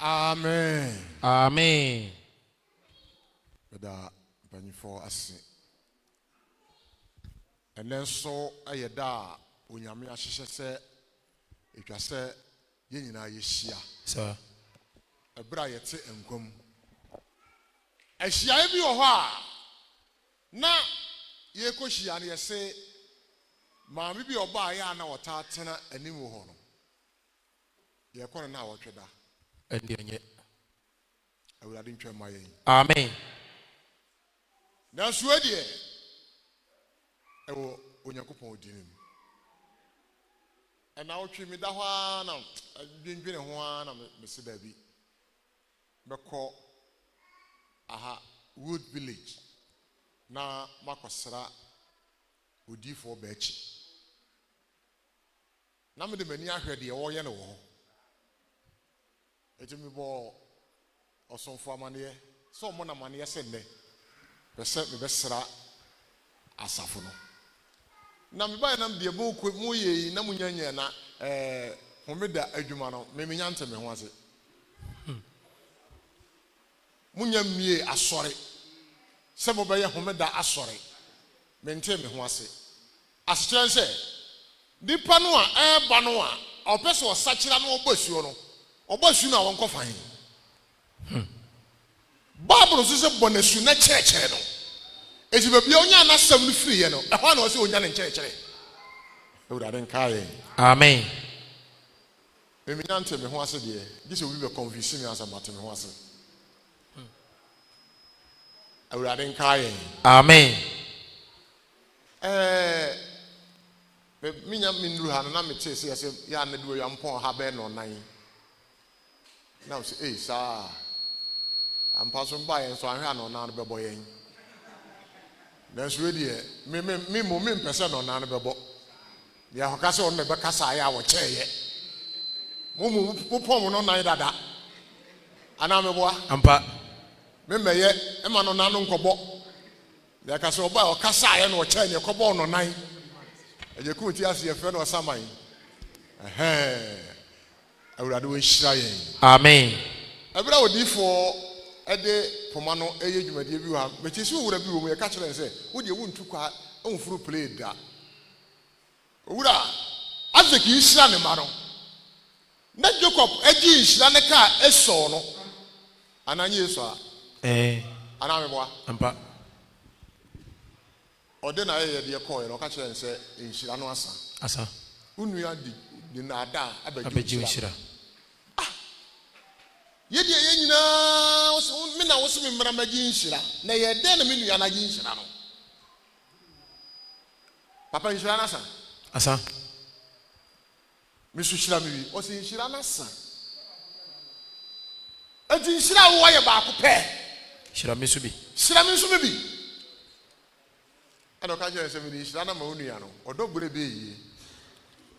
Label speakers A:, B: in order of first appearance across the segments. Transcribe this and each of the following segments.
A: Amen.
B: Amen.
A: Beda banifo ase. And then so ayeda onyame ahyehyɛ sɛ etwa sɛ yɛn nyinaa yɛhyia.
B: Sir.
A: Ebra yɛte enkwam. Ahyia bi wɔ hɔ a na yɛkɔhyia no yɛsɛ maame bi ɔbaa yɛ ana wɔtaa tena anim wɔ hɔ no. Yɛkɔ no na wɔtwe da.
B: Enye.
A: Awurade ntwa ma yɛn.
B: Amen.
A: Na suwe deɛ ɛwɔ Onyankopɔn odinim. Ɛna wotwe mi da hɔ a na dwendwene ho a na mesi da bi. Mɛkɔ aha Wood Village na makɔsra odifo bɛakyi. Na mede m'ani ahwɛ deɛ wɔyɛ no wɔ hɔ. Eti mi bɔ ɔsɔmfo amaneɛ sɛ ɔmo na amaneɛ sɛ nnɛ bɛsɛ mebɛsra asafo no. Na mebaeɛ nam deɛ mo yɛ yi na munyanya na homeda adwuma no memenya nte me ho ase. Munya mie asɔre sɛ mobɛyɛ homeda asɔre mente me ho ase. Asekyerɛ sɛ nipa no a ɛba no a ɔpɛ sɛ ɔsakyera no ɔbɔ asuo no ɔbɔ asuo no a wɔnkɔ fan. Bible so sɛ bɔ n'asu na kyerɛkyerɛ no. Eti baabi a onya n'asɛm no firi yɛ no ɛhɔ na ɔsɛ onya ne nkyerɛkyerɛ. Awurade nka yɛn.
B: Amen.
A: Memenya nte me ho ase deɛ gye sɛ obi bɛ confuse me asɛm ate me ho ase. Awurade nka yɛn.
B: Amen.
A: Minya minuru ha no na mete sɛ yɛsɛ yɛ ana duo yampɔn ha bɛɛ no nan. Na sɛ saa ampa so mba yɛn so ahwɛ ana ɔnan no bɛbɔ yɛn. Nanso we deɛ me mpɛ sɛ na ɔnan no bɛbɔ. Deɛ ɔka sɛ ɔno na bɛkasa ayɛ a wɔkyɛɛyɛ. Mo pɔm no nan dada. Ana meboa.
B: Ampa.
A: Me mɛyɛ ɛma no nan no nkɔbɔ. Deɛ aka sɛ ɔba ɔkasa ayɛ na ɔkyɛɛ ne kɔbɔ no nan. Ɛyɛ ku ti ase yɛfrɛ no ɔsaman. Awurade wo nhyira yɛn.
B: Amen.
A: Ɛbra odifo ɛde poma no ɛyɛ dwumadie bi wɔ ha. Mɛkyi si owura bi wɔ mu yɛka kyerɛ sɛ wo deɛ wontu kwa ɔmfuru play da. Owura Isaac yi hyira ne ma no. Na Jacob agye nhyira ne ka Esau no. Ananye Esau a. Ana meboa.
B: Ampa.
A: Ɔde na ɛyɛ deɛ kɔɔ yɛ no ɔka kyerɛ sɛ nhyira no asa.
B: Asa.
A: Unua di na ada
B: abɛgye nhyira.
A: Yɛde yɛ nyinaa me na wo se me mmara magye nhyira na yɛ dɛn na me nua na gye nhyira no. Papa nhyira na sa.
B: Asa.
A: Me so hyira me wi. O se nhyira na sa. Enti nhyira wo yɛ baako pɛ.
B: Hyira me so bi.
A: Hyira me so me bi. Ana ka kyerɛ sɛ me nhyira na ma wo nua no. Ɔdɔ bure be yi.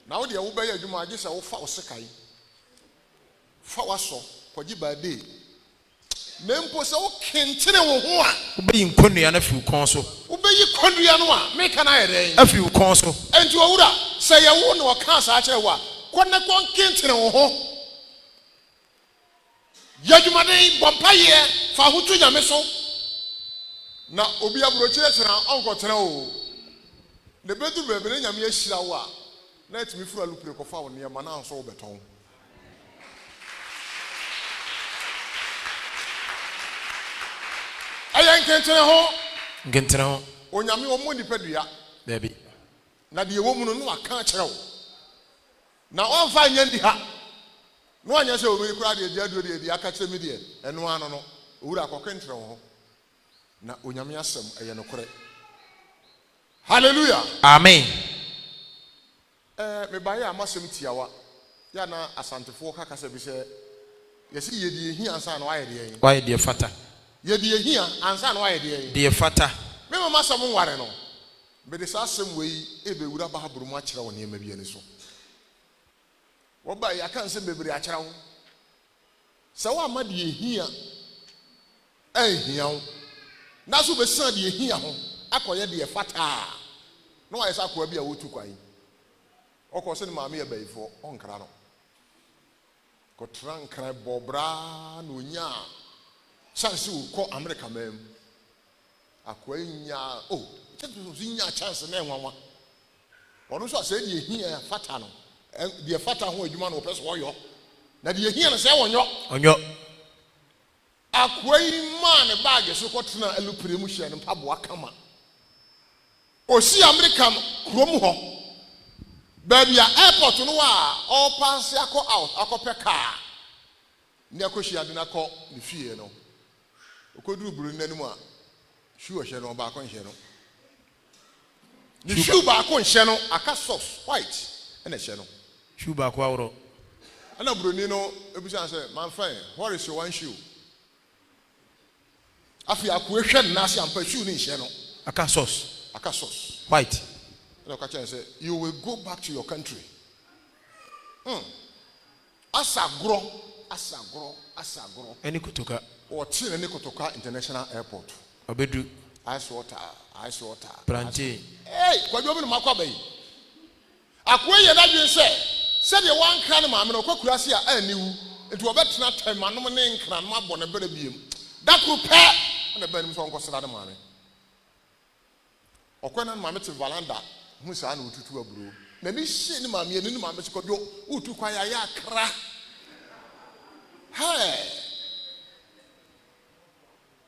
A: Na wo de wo bɛyɛ adwuma agye sɛ wo fa wo sekai. Fa waso kwaji baade. Na mpo sɛ wo kentene wo ho a
B: wo bɛyi nkonnua na fi wo kɔn so.
A: Wo bɛyi konnua no a me ka na yɛ dɛn.
B: Afi wo kɔn so.
A: Enti owura sɛ yɛ wo na ɔka saa kyerɛ wo a kɔne kɔn kentene wo ho. Yadwumaden bɔmpa yɛ fa ho to nyame so. Na obi aburo kyerɛ tena ɔnkɔ tena o. Ne bedu bebe ne nyame ahyira wo a na etimi furu alupre kɔfa wo nneɛma na nso wo bɛtɔn. Ayan kentene ho.
B: Nkentene ho.
A: Onyame wo mo nipadua.
B: Dabi.
A: Na de wo mu no aka kyerɛ wo. Na ɔmfa nya ndi ha. No anya sɛ obi kura de adu de aka kyerɛ me de ɛno ano no. Owura akɔkentene ho. Na onyame asɛm ɛyɛ no korɛ. Hallelujah.
B: Amen.
A: Me baye amasɛm tiawa. Ya na asantefo kaka sɛ bi sɛ yɛsi yɛdi ehia ansa na wayɛ de yɛn.
B: Wayɛ de fata.
A: Yɛdi ehia ansa na wayɛ de yɛn.
B: De fata.
A: Me mama asɛm nware no. Me de sa asɛm wei ebewura ba haburu mu akyerɛ wo nneɛma bi ani so. Wo ba ya kan sɛ bebre akyerɛ wo. Sɛ wo ama de ehia ehia wo. Na so be san de ehia ho akɔyɛ de fata. No wayɛ sa akɔa bi a wotu kwai. Ɔkɔ sɛ ne maame yɛ bayifo ɔnkra no. kɔtran kran bɔbra no nya chance ko America mem akwa nya nya chance na enwanwa ono so ase de ehia fata no de fata ho adwuma no pese wo yo na de ehia no se onyo akwa man bag so kɔtena alupire mu hye no mpaboa kama osi America krom ho baby airport no wa all pass akɔ out akɔpɛ car ni akɔhia de na kɔ ne fie no okoduru buru nanim a shoe hye no ba akɔ hye no ni shoe ba akɔ hye no aka socks white na hye no
B: shoe ba akɔ awro
A: ana buru ni no ebusa say man fine what is your one shoe afi akɔ hwe na ase ampa shoe ni hye no
B: aka socks
A: white and I say you will go back to your country. Asagro.
B: Any kutoka.
A: Or any kutoka international airport.
B: Obedu.
A: Ice water.
B: Plantain.
A: Hey, what do you mean, Makabe? Akwe that you said you one kind of man, no Kurasia, and you, it will bet not time, man, no name, cran, my bonnet, better be. That will pay, and the bedroom song was another money. Okwana mama te Valanda hu sa na otutu aburo na ni hye ni mama ye ni mama se kodo utu kwa ya akra hey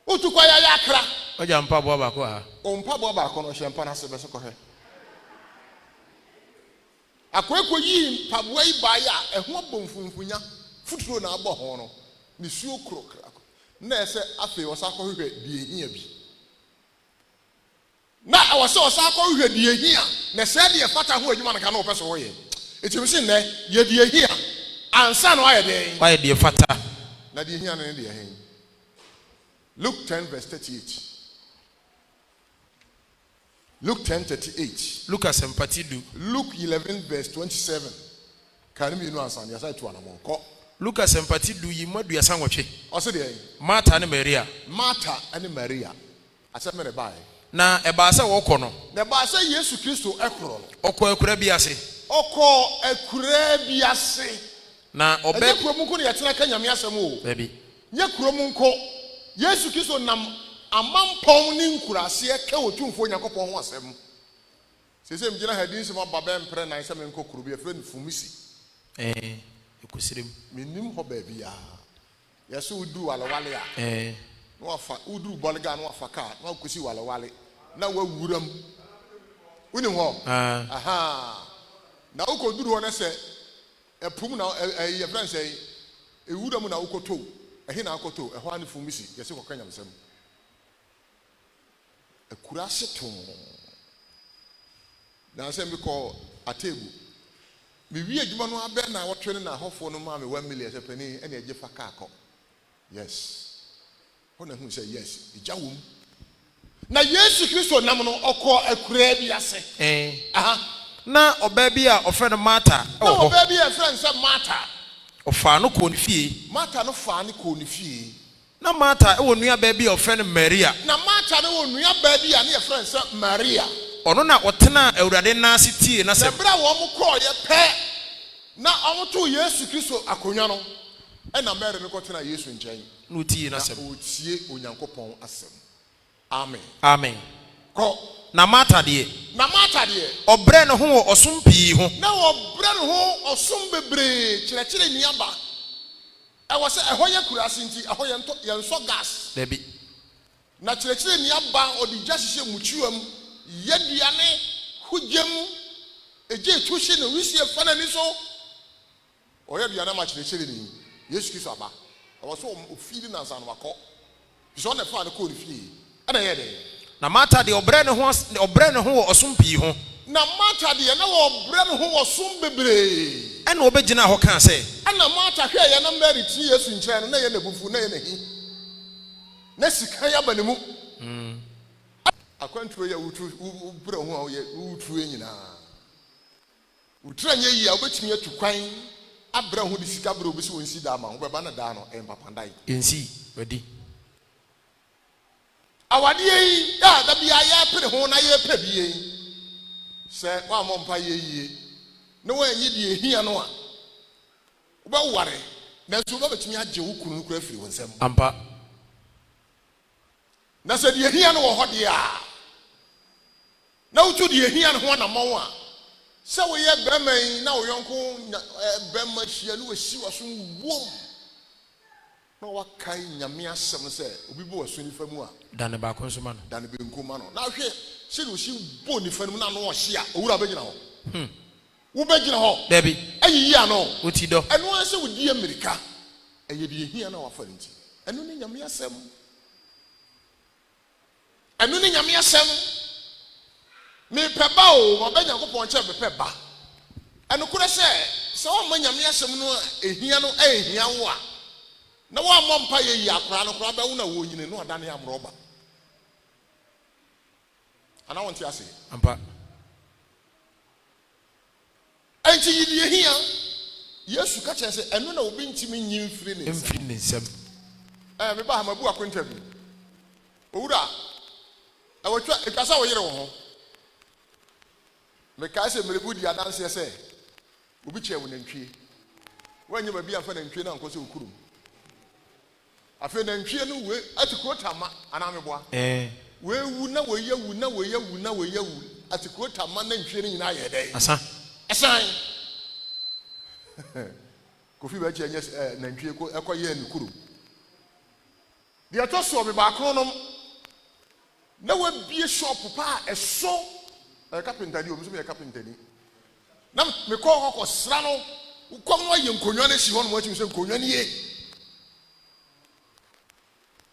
A: utu kwa ya akra
B: oja mpabo ba ko ha
A: o mpabo ba ko no hye mpa na se be se ko he akweko yi mpabo yi ba ya eho bomfunfunya futuro na abo ho no ni suo krokra na ese afi wosa ko hwehwe die hia bi na awase osakọ hwe die hia na se de fata ho adwuma nka na opese wo ye etimisi ne ye die hia ansa no aye den
B: why de fata
A: na die hia na de hen Luke 10 verse 38 Luke 10:38
B: Lucas empathy do
A: Luke 11 verse 27 kan mi nu ansa ya sai to anamo ko
B: Lucas empathy do yi madu asanwotwe
A: o se de
B: Martha and Maria
A: asemere bai
B: na eba se wokọ no
A: na eba se Yesu Kristo ekoro no
B: okọ ekura bi ase na obe
A: kurom ko ne yetena ka nyame asem o
B: baby
A: nye kurom ko Yesu Kristo nam amampon ni nkurase e ka otumfo Yakobon ho asem sese mgina hadin se mababa mpre nan se menko kurubi e friend fumisi
B: ekusirem
A: minim ho ba bia yeso udu walewale a no afa udu bolga no afa ka no akusi walewale na wawuram unim ho aha na ukoduru ho na se epum na ye friend say ewuram na ukoto ehe na akoto eho ane fumisi yesi kokanyam sem ekurase to na se mi ko atebu mi wi adwuma no abe na wotwe na ahofo no ma me 1 million se pani ene agye fa ka akọ yes ona hu say yes ijawum na Yesu Kristo nam no okọ akura bi ase aha
B: na oba bi a ofre no Martha
A: na oba bi a friend say Martha
B: ofa no ko ne fie
A: Martha no fa ne ko ne fie
B: na Martha e wonua ba bi a ofre no Maria
A: na Martha no wonua ba bi a ne friend say Maria
B: ono na otena awurade na ase tie na se
A: bra wo mo kọ ye pe na omoto Yesu Kristo akonwa no e na Mary no kọtena Yesu nkyɛn
B: no tie na se
A: otie Onyankopɔn asɛm
B: amen
A: ko
B: na Martha de obre no ho osom pii ho
A: na obre no ho osom bebre kyerɛkyerɛ niaba ɛwɔ sɛ ɛhɔ yɛ kurase nti ɛhɔ yɛ nso gas
B: dabi
A: na kyerɛkyerɛ niaba odi gya hyehyɛ mutuam yɛduane hugyam eje tuhye no wisie fa na ni so ɔyɛ duane ma kyerɛkyerɛ ni Yesu Kristo aba ɛwɔ sɛ ofiri na nsa no akɔ biso na fa ne kɔ ne fie ana yɛ de
B: na Martha de obre no ho osom pii ho
A: na Martha de na obre no ho osom bebre
B: ɛna obegyina hɔ ka sɛ
A: ana Martha hwɛ yɛ na Mary ti Yesu nkyɛn no na yɛ na bufu na yɛ na hi na sika ya bane mu akwantuo yɛ ubra ho a yɛ utuo nyina utura nyɛ yi a obetumi atu kwan abra ho de sika bra obesi won si da ma ho bɛba na da no empapandai
B: ensi wadi
A: awade yi ya da bia ya pere ho na yɛ pɛ bi yi sɛ wa mo mpa yɛ yie na wa nyi de ehia no a wobɛware na so ba betumi agye wo kunu kura firi wo nsam
B: ampa
A: na sɛ de ehia no wɔ hɔ de a na wotu de ehia no ho na mɔn a sɛ woyɛ bɛrima yi na wo yɔnko bɛrima hyia no wɔsi wɔ so wom na wakae nyame asɛm sɛ obi bɔ wɔ so nifa mu a
B: dane ba ko nso ma no
A: dane benkum ma no na hwɛ sɛ no si bɔ nifa mu na no ɔhye a owura bɛgyina hɔ wo bɛgyina hɔ
B: dabi
A: ayi ya no
B: woti dɔ
A: ɛno an sɛ wodi amerika ɛyɛ de ehia na wafa nti ɛno ne nyame asɛm ɛno ne nyame asɛm mepɛ ba o ma bɛ Nyankopɔn kyɛ mepɛ ba ɛno kora sɛ wɔma nyame asɛm no a ehia no ehia wo a na wɔamɔ mpa yɛ yi akora no kora bɛwo na wɔnyine no ɔdane amrɔba ana wɔnte ase
B: ampa
A: ɛnti yi de ehia Yesu ka kyerɛ sɛ ɛno na obi ntimi nyi mfiri ne
B: nsɛm
A: meba ha mabu akonta bi owura ɛwɔtwa ekasa wo yere wo ho mekae sɛ mmerebu di adanseɛ sɛ obi kyɛ wo nantwie wɔanyɛ baabi amfa nantwie no ankɔ sɛ okurum afei nantwie no we atikuro tama anaa meboa wewu na weyawu na weyawu na weyawu atikuro tama nantwie no nyinaa yɛ dɛn ɛsan kofi bɛkye nyɛ nantwie ɛkɔ yɛ ne kurum deɛ ɛtɔ so ɔbe baako nom na wabie shop pa a ɛso kapentani obi so yɛ kapentani na mekɔ kɔkɔ sra no wokɔ no ayɛ nkonnwa no si hɔ no mo akyim sɛ nkonnwa no ye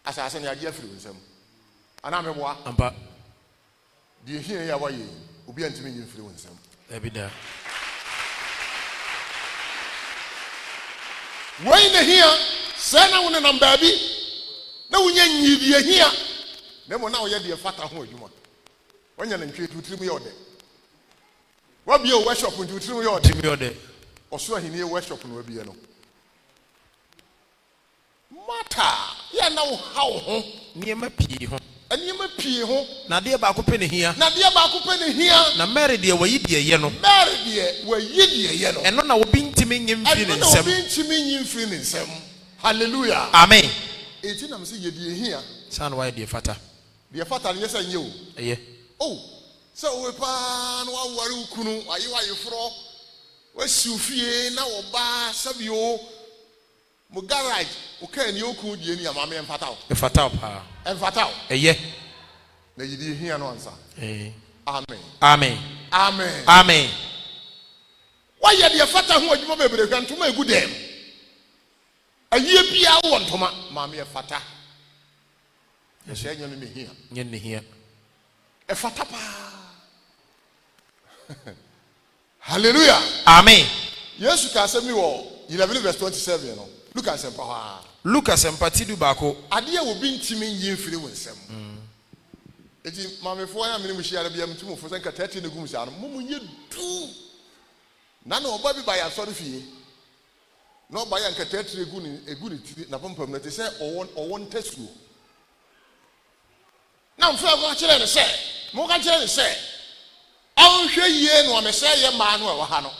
A: asase ne agye afiri nsɛm ana meboa
B: ampa
A: deɛ hia yɛ wayɛ obi antimi nyi mfiri nsɛm
B: ebida
A: wei ne hia sɛ na wo ne nam baabi na wonya nyi deɛ hia na mo na wo yɛ deɛ fata ho adwuma wanya na ntwe tutiri mu yɛ ɔdɛ wabie o workshop tutiri mu yɛ ɔdɛ ɔso ahini yɛ workshop no wabie no mata yɛ na wo ha wo ho
B: nneɛma pii ho
A: nneɛma pii ho
B: na deɛ baako pɛ ne hia
A: na
B: Mary deɛ wayi deɛ yɛ no ɛno na obi ntimi nyi mfiri ne nsɛm
A: hallelujah
B: amen
A: eti na me sɛ yɛ deɛ hia
B: san wa deɛ fata
A: deɛ fata ne sɛ nyɛ o
B: ɛyɛ
A: sɛ wo pa no aware ukunu ayi wa yefro wasi ofie na wo ba sabio mo garage o ka ni okun die ni amame mfata wo pa ɛyɛ na yidi hia no ansa amen wa yɛ deɛ fata ho adwuma bebre hwa ntoma egu dem ayie bia wo ntoma maame fata ɛhyɛ nyɛ no ne hia ɛfata pa hallelujah
B: amen
A: Yesu ka asɛm wɔ 11 verse 27 no Luka asɛmpa ha
B: Luka asɛmpa tidu baako
A: adeɛ wo bi ntimi nyi mfiri wo nsɛm eti maamefo ya mene mu hia bia mtum fo sɛ nka 30 na gum sia no mo nyɛ du na ɔba bi ba ya sɔre fie na ɔba ya nka 30 egu ne tiri na pampam na te sɛ ɔwɔ ntasuo na mfra ko kyerɛ ne sɛ mo ka kyerɛ ne sɛ ɔnhwɛ yie no amesɛ yɛ maa no ɛwɔ ha no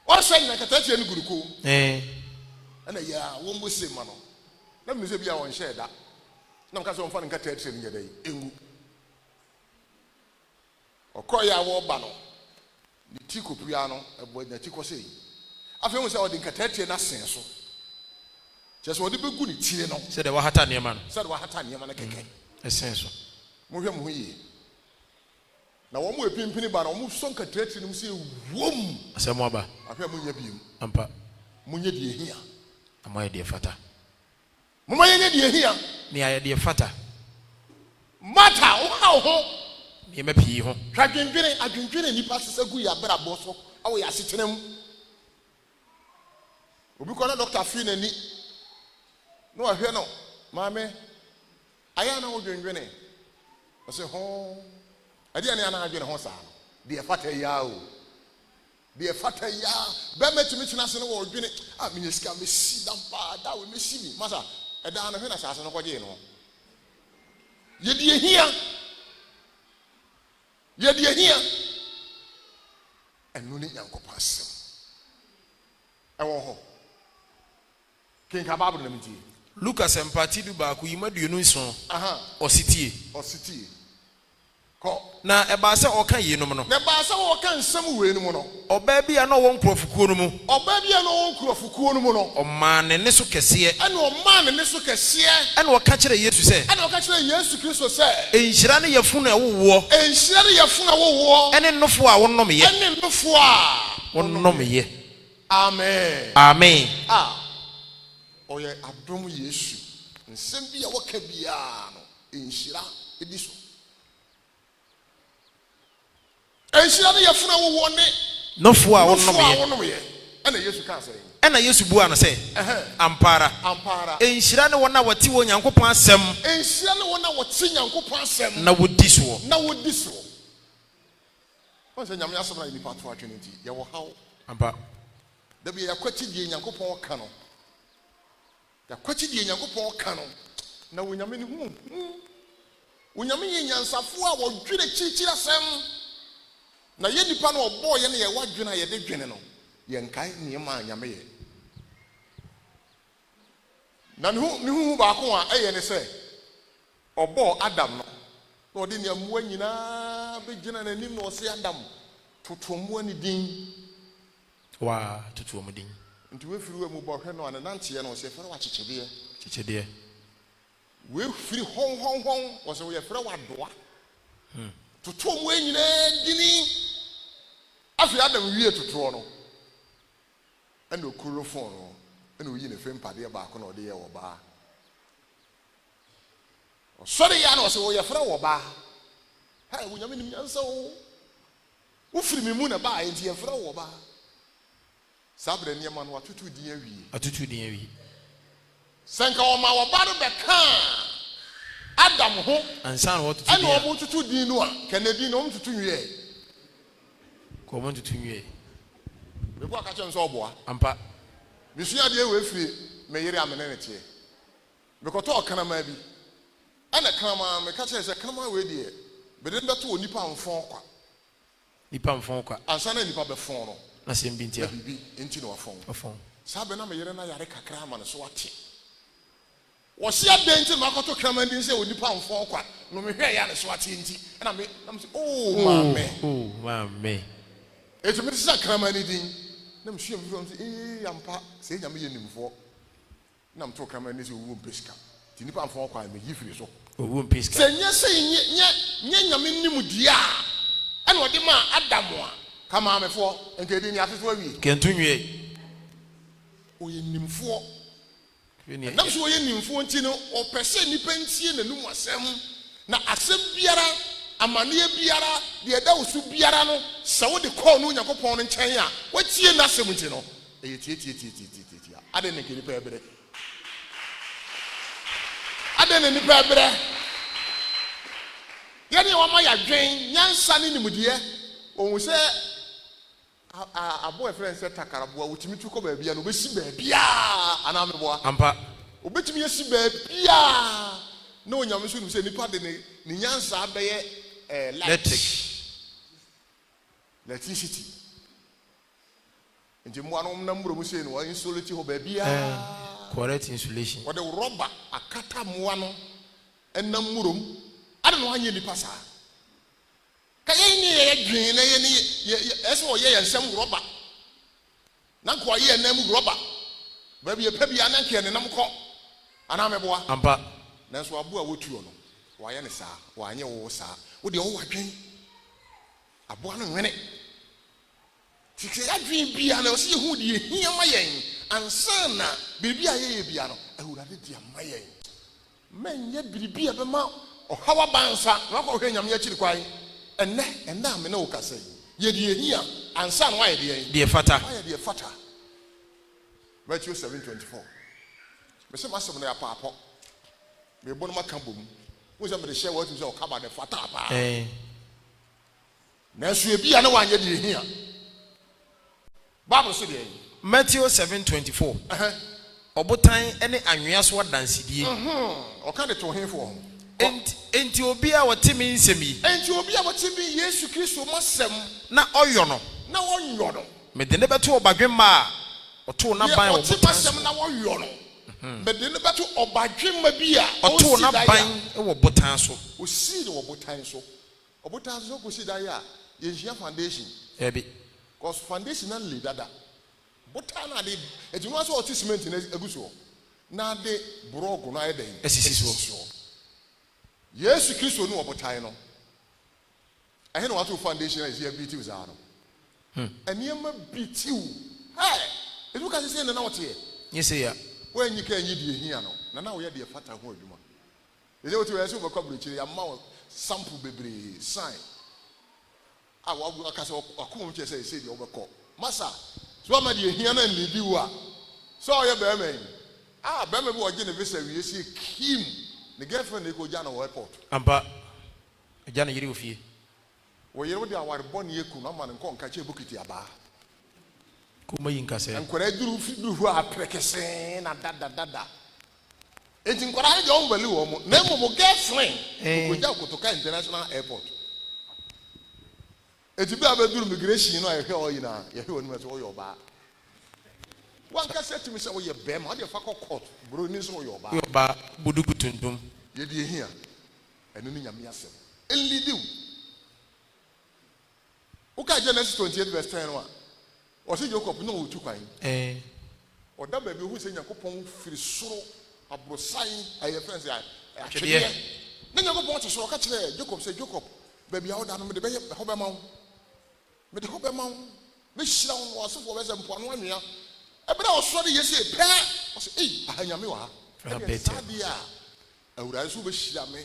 A: ɔsɛ na katatia no guruko ɛna ya wo mbose ma no na me sɛ bia wɔn hyɛ da na mka sɛ ɔmfa ne katatia no nyɛ dai engu ɔkɔ ya wo ba no ne ti kopua no ɛbɔ na ti kɔ sɛ afei mo sɛ ɔde katatia na sen so kyɛ sɛ ɔde begu ne tire no
B: sɛ de wahata nneɛma
A: no kɛkɛ
B: ɛsen so
A: mo hwɛ mo ho yie na wɔn mo epimpini ba na wɔn so nkatati no sɛ wom
B: asɛm aba
A: ahwɛ mo nya biem
B: ampa
A: mo nya die hia
B: ama yɛ deɛ fata
A: mo ma nya die hia
B: ne ayɛ deɛ fata
A: mata wo ha wo ho
B: nneɛma pii ho
A: adwendwene nipa sesa gu ya brabɔ so awo ya setenam obi kɔ na doctor fi n'ani no ahwɛ no maame aya na wo dwendwene ɔsɛ ho adeɛ ne ana adwene ho saa deɛ fata ya o deɛ fata ya bɛmɛ tumi tena se no wɔ dwene a menyɛ sika mesi dampa da we mesi mi masa ɛda na hwɛ na saase no kɔgye no yɛ deɛ hia ɛno ne Nyankopɔn asɛm ɛwɔ hɔ kenka Bible na mtie.
B: Lucas empati du ba ku yimaduonu nson.
A: Ositie.
B: Na eba se oka yenom no.
A: Na eba se oka nsam we num no.
B: Oba bia na wo nkrofikuo no mu.
A: Oba bia na wo nkrofikuo no mu no.
B: Oma ne ne so kese.
A: Ene oma ne so kese.
B: Ene oka kire Yesu se.
A: Ene oka kire Yesu Kristo se.
B: Enhyira ne yefunu ewowo.
A: Enhyira ne yefunu ewowo.
B: Ene nnofo a wonom ye.
A: Ene nnofo a
B: wonom ye.
A: Amen.
B: Amen.
A: Oye adom Yesu. Nsem bia waka bia no. Enhyira edi so. Enhyira ne yefunu ewowo ne
B: nnofo a wonom ye.
A: Ene Yesu ka se.
B: Ena Yesu bua no se ampara enhyira ne wona wati wo Nyankopon asem
A: enhyira ne wona wati Nyankopon asem
B: na wodi so
A: onse nyame asem na nipa to atwe nti ye wo hawo
B: ampa
A: da bi yakwati die Nyankopon ka no yakwati die Nyankopon ka no na wo nyame ne hu wo nyame ye nyansafo a wo dwere chichira asem na ye nipa no obo ye ne ye wadwena ye de dwene no ye nkai niema nyame ye na ne hu ba ko a eye ne se obo Adam no na odi ne amua nyina be gina na nim no se Adam totomu ani din
B: wa totomu din
A: nti we firi we mu bo hwe no an nante ye no se fere wa chichede we firi hon wo se we fere wa doa totomu anyina dini afi Adam wie totoɔ no ene okuro fon no ene oyi ne fem pade ba ko na ode ye wo ba o sori ya na o se wo ye fra wo ba ha wo nyame nim nyansa wo firi mi mu na ba enti ye fra wo ba sabre ne ma no atutu din awi senka o ma wo ba no be kan Adam ho
B: ansa na wo tutu
A: din ene o mo tutu din no a kanadi no o tutu nwie
B: ko mo tutu nwie
A: Bebo akache nso oboa
B: ampa
A: bisua de we firi me yere amene ne tie bekoto okanama bi ana kanama me kache se kanama we de be de beto onipa mfon kwa ansa na nipa be fon no
B: na se mbi ntia
A: bibi enti no afon sabe na me yere na yare kakra ma ne so ate wo se adenti ma koto kanama din se onipa mfon kwa no me hwe ya ne so ate enti na me say oh mame eto me se kanama ni din na mhwe mfom se ampa se nyame ye nimfo na mto kama ni se owu mpeska ti nipa mfo kwa me yifiri so
B: owu mpeska
A: se nye nyame nim dia ana ode ma Adam a kama amefo enkedi ni afefo awie
B: kentunwie
A: oye nimfo na mso oye nimfo nti no opese nipa ntie nanum asem na asem biara amane biara de da osu biara no sa wo de call no Yakopon no nchen a watie na asem nti no eye tie ade ne kiri pa ebre ade ne nipa ebre ye ne wo ma ya dwen nyansa ne nimude ohun se abo efren se takaraboa wotimi tu ko ba bia no obesi ba bia ana meboa
B: ampa
A: obetimi yesi ba bia na onyame so nim se nipa de ne nyansa abeye electricity nti mo anom na mburo mu se no insulate ho ba bia
B: correct insulation
A: what the rubber akata mo ano enam murom ade no anye nipa sa ka ye ni ye dwen na ye ni ese o ye nsem rubber na ko ye enam rubber ba bia pa bia na nke ne nam ko ana meboa
B: ampa
A: na so abo a wotuo no wa ye ne sa wa anye wo sa wo de wo wadwen abo no nwene tikse ya dwen bia na o se hu de ehia ma yen ansa na biribi a ye bia no ahurade de ma yen menye biribi a be ma o hawa bansa na ko hwe nyame ya kiri kwai enne ame na wo kase ye de ehia ansa na wa ye de yen
B: de fata
A: wa ye de fata Matthew 7:24 me se masem na ya paapo me bono maka bom wo se me de share what you say o kaba de fata pa na so e bia na wa ye de ehia Bible say de
B: Matthew 7:24 obotan ene anwea so wadansidie
A: o ka de to henfo
B: enti obi a wotemi nsemi
A: enti obi a wotemi Yesu Kristo masem
B: na oyo no
A: na wonyo no
B: me de ne beto obadwemma a oto na ban obotan
A: masem na woyo no mede no beto obadwemma bi a
B: oto na ban e wo botan so
A: o si wo botan so ko si dai a ye hia foundation
B: ebi
A: cause foundation na le dada botan na de ejuma so oti cement na aguso na de brog na eden
B: esisi so
A: Yesu Kristo no wo botan no ehe no wato foundation na is here beauty za no eniema beauty hey edu ka se na wote
B: nyese ya
A: when you can eat here no na we dey fata ho adwuma eze wote we se wo bakwa buruchiri ya ma sample bebre sign wa akase akom che say dey obekọ masa so ma dey here na lidi wa so ye be men be me bi oje ne visa wie se kim ne girlfriend e ko ja na airport
B: ampa ja na yiri ofie
A: wo yere wo dey aware boni eku na ma ne nko nka che bokiti aba
B: kuma yinka se
A: nkwara duru fidu hu aprekese na dada enti nkwara ha je on bali wo mo na mo girlfriend ko ja kotoka international airport enti bi abeduru migration no ahwe o yina ye hwe onu so wo yoba wan ka se timi se wo ye bem o de fa court bro ni so wo yoba
B: buduku tuntum
A: ye de ehia enu ni nyame asem elidiu uka Genesis 28 verse 10 no o se Jacob no otu kwan o da ba bi hu se Yakobon firi soro abrosan aye friends ya atwede na Yakobon te soro ka kire Jacob se Jacob ba bi awoda no me de be ho be ma wo me de ho be ma wo me hira wo so fo be se mpo no anua e be na o soro de yesi pe o se ahanyame wa ha sadia awura so be hira me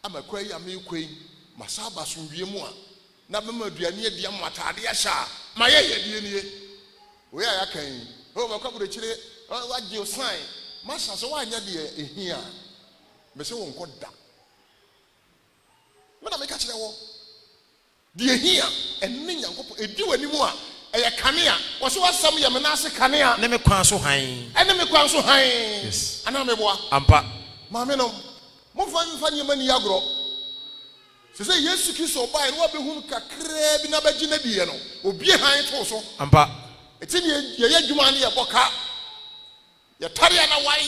A: amakwa ya me kwai masaba so wie mu a na be ma duane e dia matade ya sha ma ye die nie we ya kan o ba kwabure kire wa je sign masa so wa anya de ehia me se won koda me na me ka kire wo de ehia enne nyankopɔ edi wani mu a eye kanea wo so wasam ye me na ase kanea
B: ne me kwan so han
A: ene me kwan so han
B: yes
A: ana me boa
B: ampa
A: ma me no mo fa ni mani agro se Yesu Kristo obae no abehun kakra bi na bagye na die no obi han to so
B: ampa
A: eti ne ye adwuma ne ye boka ye tare na wan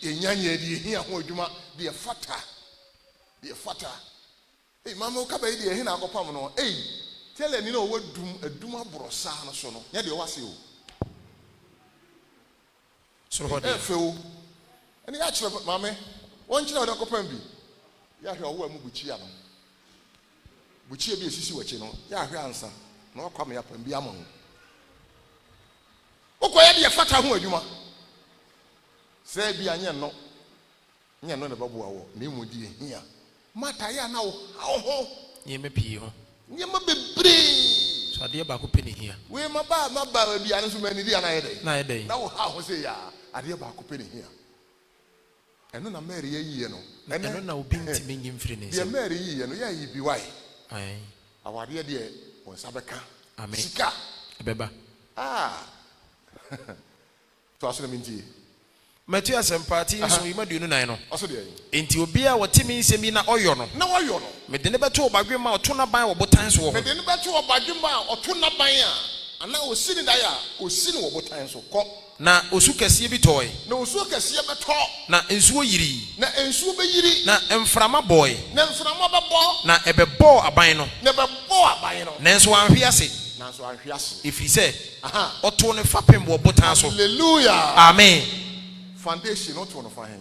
A: ye nyanya die hia ho adwuma de fata mama ka ba de hina akopam no tell ni no wadum adum abrosa no so no ye de wase o so ho de feo eni ya kire mama won kire de akopam bi ya hwe owo amubuchi ya no buchi bi esisi wachi no ya hwe ansa na okwam ya pam bi amo no okoye de fata ho adwuma se bi anye no ne babu awo na emu di ehia mata ya na wo ho
B: ye me pii ho
A: nye ma bebre
B: so ade ba ko peni hia
A: we ma ba bi ane so mani di ana ye dai na wo ha ho se ya ade ba ko peni hia eno na Mary ye no
B: eno na obi ntimi nyim firi ne
A: se Mary ye no ya yi bi wai
B: ai
A: awade de won sabeka
B: amen
A: sika
B: beba
A: to aso na minti
B: Matthew asempati so yima duonu nan no
A: aso de
B: enti obi a wotimi nsemi na oyo no me de ne beto obadwe ma oto na ban wo botan so wo
A: me de ne beto obadwe ma oto na ban a ana osini da ya osini wo botan so ko
B: na osu kese bi toy
A: na osu kese beto
B: na ensuo yiri
A: na ensuo be yiri
B: na emframa boy
A: na emframa bebo
B: na ebebo aban no
A: na bebo aban no
B: na enso anhwe ase if he say oto ne fapem wo botan so
A: hallelujah
B: amen
A: foundation not one of him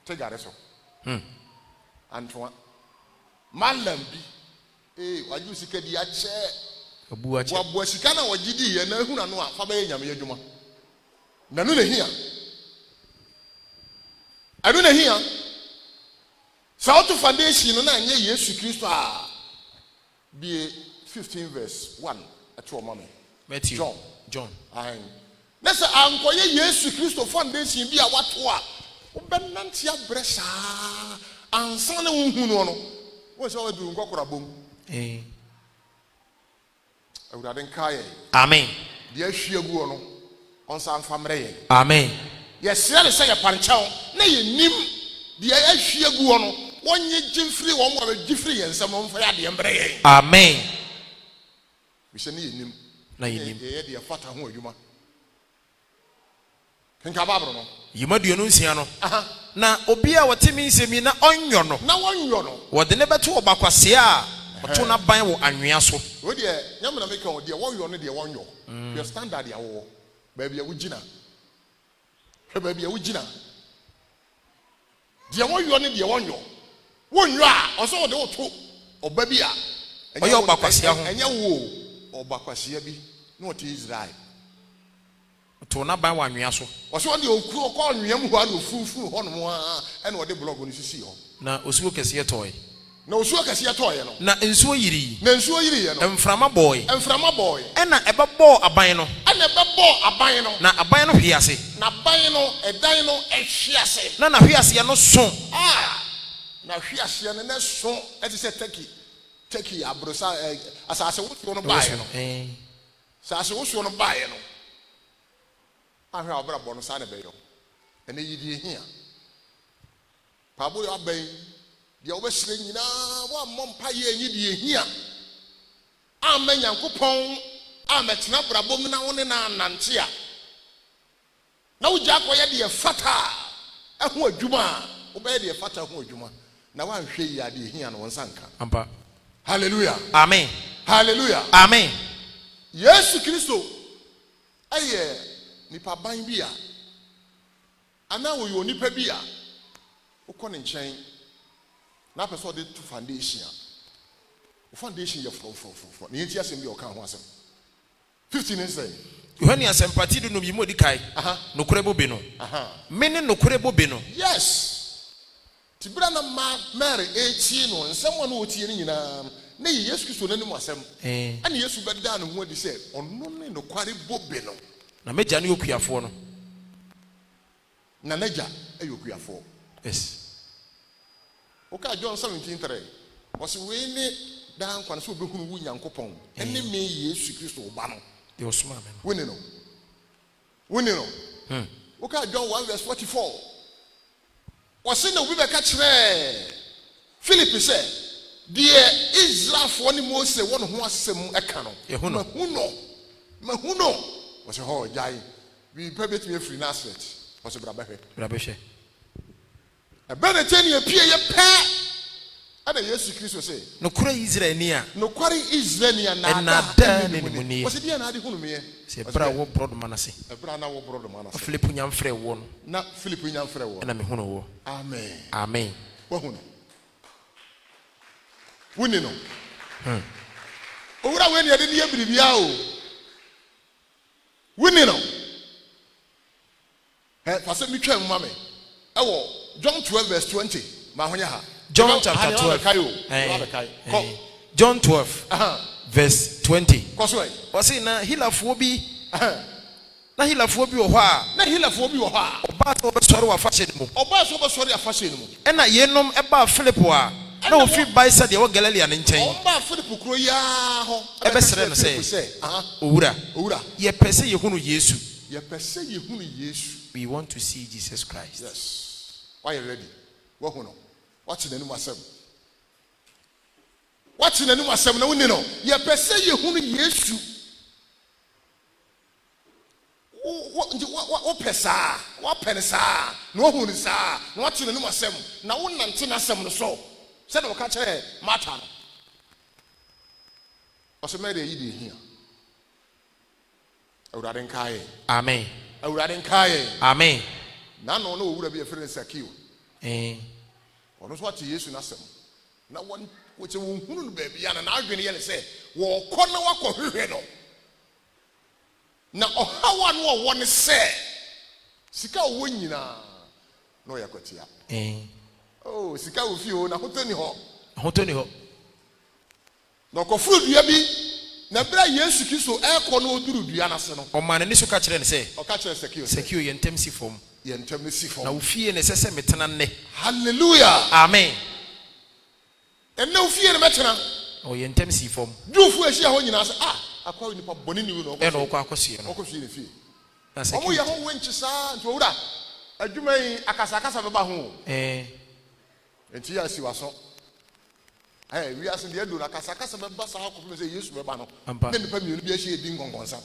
A: take that so Antoine malam bi waju sika di ache
B: abu ache
A: wabo sika na wagidi ye na ehuna no a fa ba nyame adwuma na no na hia adu na hia so to foundation no na anye Yesu Kristo a bi 15 verse 1 atwo mama
B: Matthew John
A: nessa ankoye Yesu Kristo foundation bi a wato a obenante abresa ansa na hunhunu no wo se wa duru nkokora bom awurade nkae
B: amen
A: de ahwiagu no onsa mfamre ye
B: amen
A: yesere le se ye panchao na ye nim de ahwiagu no wonye gimfiri wo mo gifiri ye nsam mfa ya de mbre ye
B: amen
A: bi se ne ye nim
B: na ye nim
A: ye de fata ho adwuma kenka Bible no
B: yimaduonu nsia no na obi a wɔtemi nsɛmi na ɔnyo no wɔde ne bɛto ɔbakwase a ɔto na ban wɔ anwea so
A: wo de nyamena meka wo de wɔnyo no de wɔnyo your standard ya wo baabi a wugina baabi a wugina de wɔnyo no de wɔnyo wonyo a ɔso wo de wo to ɔba bi a
B: ɔyɛ ɔbakwase ho
A: ɛnyɛ wo ɔbakwase bi na ɔte Israel
B: to na ban wɔ anwea so
A: ɔso de okuro kɔ anwea mu hɔ a ofufu hɔ no a ɛna ɔde blog no sisi hɔ
B: na osuo kɛseɛ tɔe
A: na osuo kɛseɛ tɔe no
B: na nsuo yiri
A: ye no
B: mframa bɔe ɛna ɛbɛbɔ aban no na aban no hwe ase
A: na aban no ɛdan no ɛhwe ase
B: na hwe ase no so
A: na hwe ase no na so ɛte sɛ Turkey abrosa asase wosuo no bae no asase wosuo no bae no ahwe abra bɔ no sa na bɛyɔ ɛna yidi ehia paabo yɛ aban dia wobɛsire nyinaa wo ammɔ mpa yɛ enyi die ehia amma Nyankopɔn ametena brabom na wo ne na nante a na wo gya akɔyɛ de ɛfata ɛho adwuma wo bɛyɛ de ɛfata ho adwuma na wanhwɛ yi ade ehia no wonsa nka
B: ampa
A: hallelujah
B: amen
A: hallelujah
B: amen
A: Yesu Kristo ɛyɛ nipa ban bi a ana wo yɛ nipa bi a wokɔ ne nkyɛn na pɛsɛ ɔde to foundation a foundation yɛ fofofofo ne yɛnti asɛm bi ɔka ho asɛm 15 ne sɛ
B: yohane asɛmpati do no yi mo di kai nokore bobe no mene nokore bobe no
A: yes tibra na Mary etie no nsɛm a no otie ne nyinaa na yi Yesu Kristo nanim asɛm ɛne Yesu bɛda no ho adi sɛ ɔno ne nokware bobe no
B: na megya ne okuafoɔ no
A: na n'agya ɛyɛ okuafoɔ
B: yes
A: okay John 17:3 wɔsi wei ne dan kwan so obehunu wu Nyankopɔn ɛne me Yesu Kristo ba no
B: de osoma me
A: woni no okay John 1:44 wɔsi na obi bɛka kyerɛ Philip sɛ deɛ Israelfoɔ ne Mose wɔn ho asɛm ɛka no mahuno wɔsi hɔ gyae bi pɛ betumi afiri Nazareth wɔsi brabɛhwɛ ɛbɛn tɛ ne apie yɛ pɛ ɛna Yesu Kristo sɛ
B: nokore Israelni a
A: na da ne mu wɔsi deɛ na ade hunu meɛ
B: sɛ bra wo brod manase
A: ɛbra na wo brod manase
B: Philip nyamfrɛ wo no
A: na Philip nyamfrɛ wo
B: ɛna me hunu wo amen
A: wo hunu woni no owura we ne ade ne yɛbiribia o woni no fa sɛ mitwa mu ma me ɛwɔ John 12:20 ma honya ha
B: John chapter 12 John 12:20 wɔse na hilafoɔ bi wɔ hɔ a ɔbaa sɛ wɔbɛsɔre wɔ afahyɛ no mu ɛna yenom ɛbaa Philip a na ofi bai sɛ deɛ wɔ Galilea ne nkyɛn ɛbɛsrɛ no sɛ owura yɛpɛ sɛ yɛhunu Yesu we want to see Jesus Christ.
A: Yes. Why are you ready? What no? What's in the name of Sam? What's in the name of Sam? No, no. You per se you who Yesu. What pesa? What pensa? No who is what's in the name of Sam? Now one nantina Sam so. Said no catch her Martin. What's the matter here?
B: Amen.
A: Amen. None no would be a friend Sakio. Or not what Yesu Nasem. Now one which a woman baby and an argument say, well, corner walk or no. Now, how one say, Sika winina. No, Yakotia. Oh, Sika with you, now Hotoni ho. No, Kofu, Yabi. Na bra Yesu Kristo ɛkɔ no duru duana se no
B: ɔman ne so ka kyerɛ ne sɛ
A: ɔka kyerɛ
B: sekio yɛ ntɛm si fam na ofie ne sɛ sɛ metena nnɛ
A: hallelujah
B: amen
A: ɛnna ofie ne metena
B: ɔyɛ ntɛm si fam
A: dufu ahyia hɔ nyinaa sɛ akwa nipa bɔne ni no
B: ɛna ɔkɔ akɔsie no
A: ɔkɔ fie ne fie
B: na sekio
A: ɔmo yɛ ho wenchi saa nti owura adwuma yi akasakasa bɛba ho enti ya si waso we are saying the end of Kasakasa members are going to say yes, Rebano. Then the family will be a shade in Gongonsa.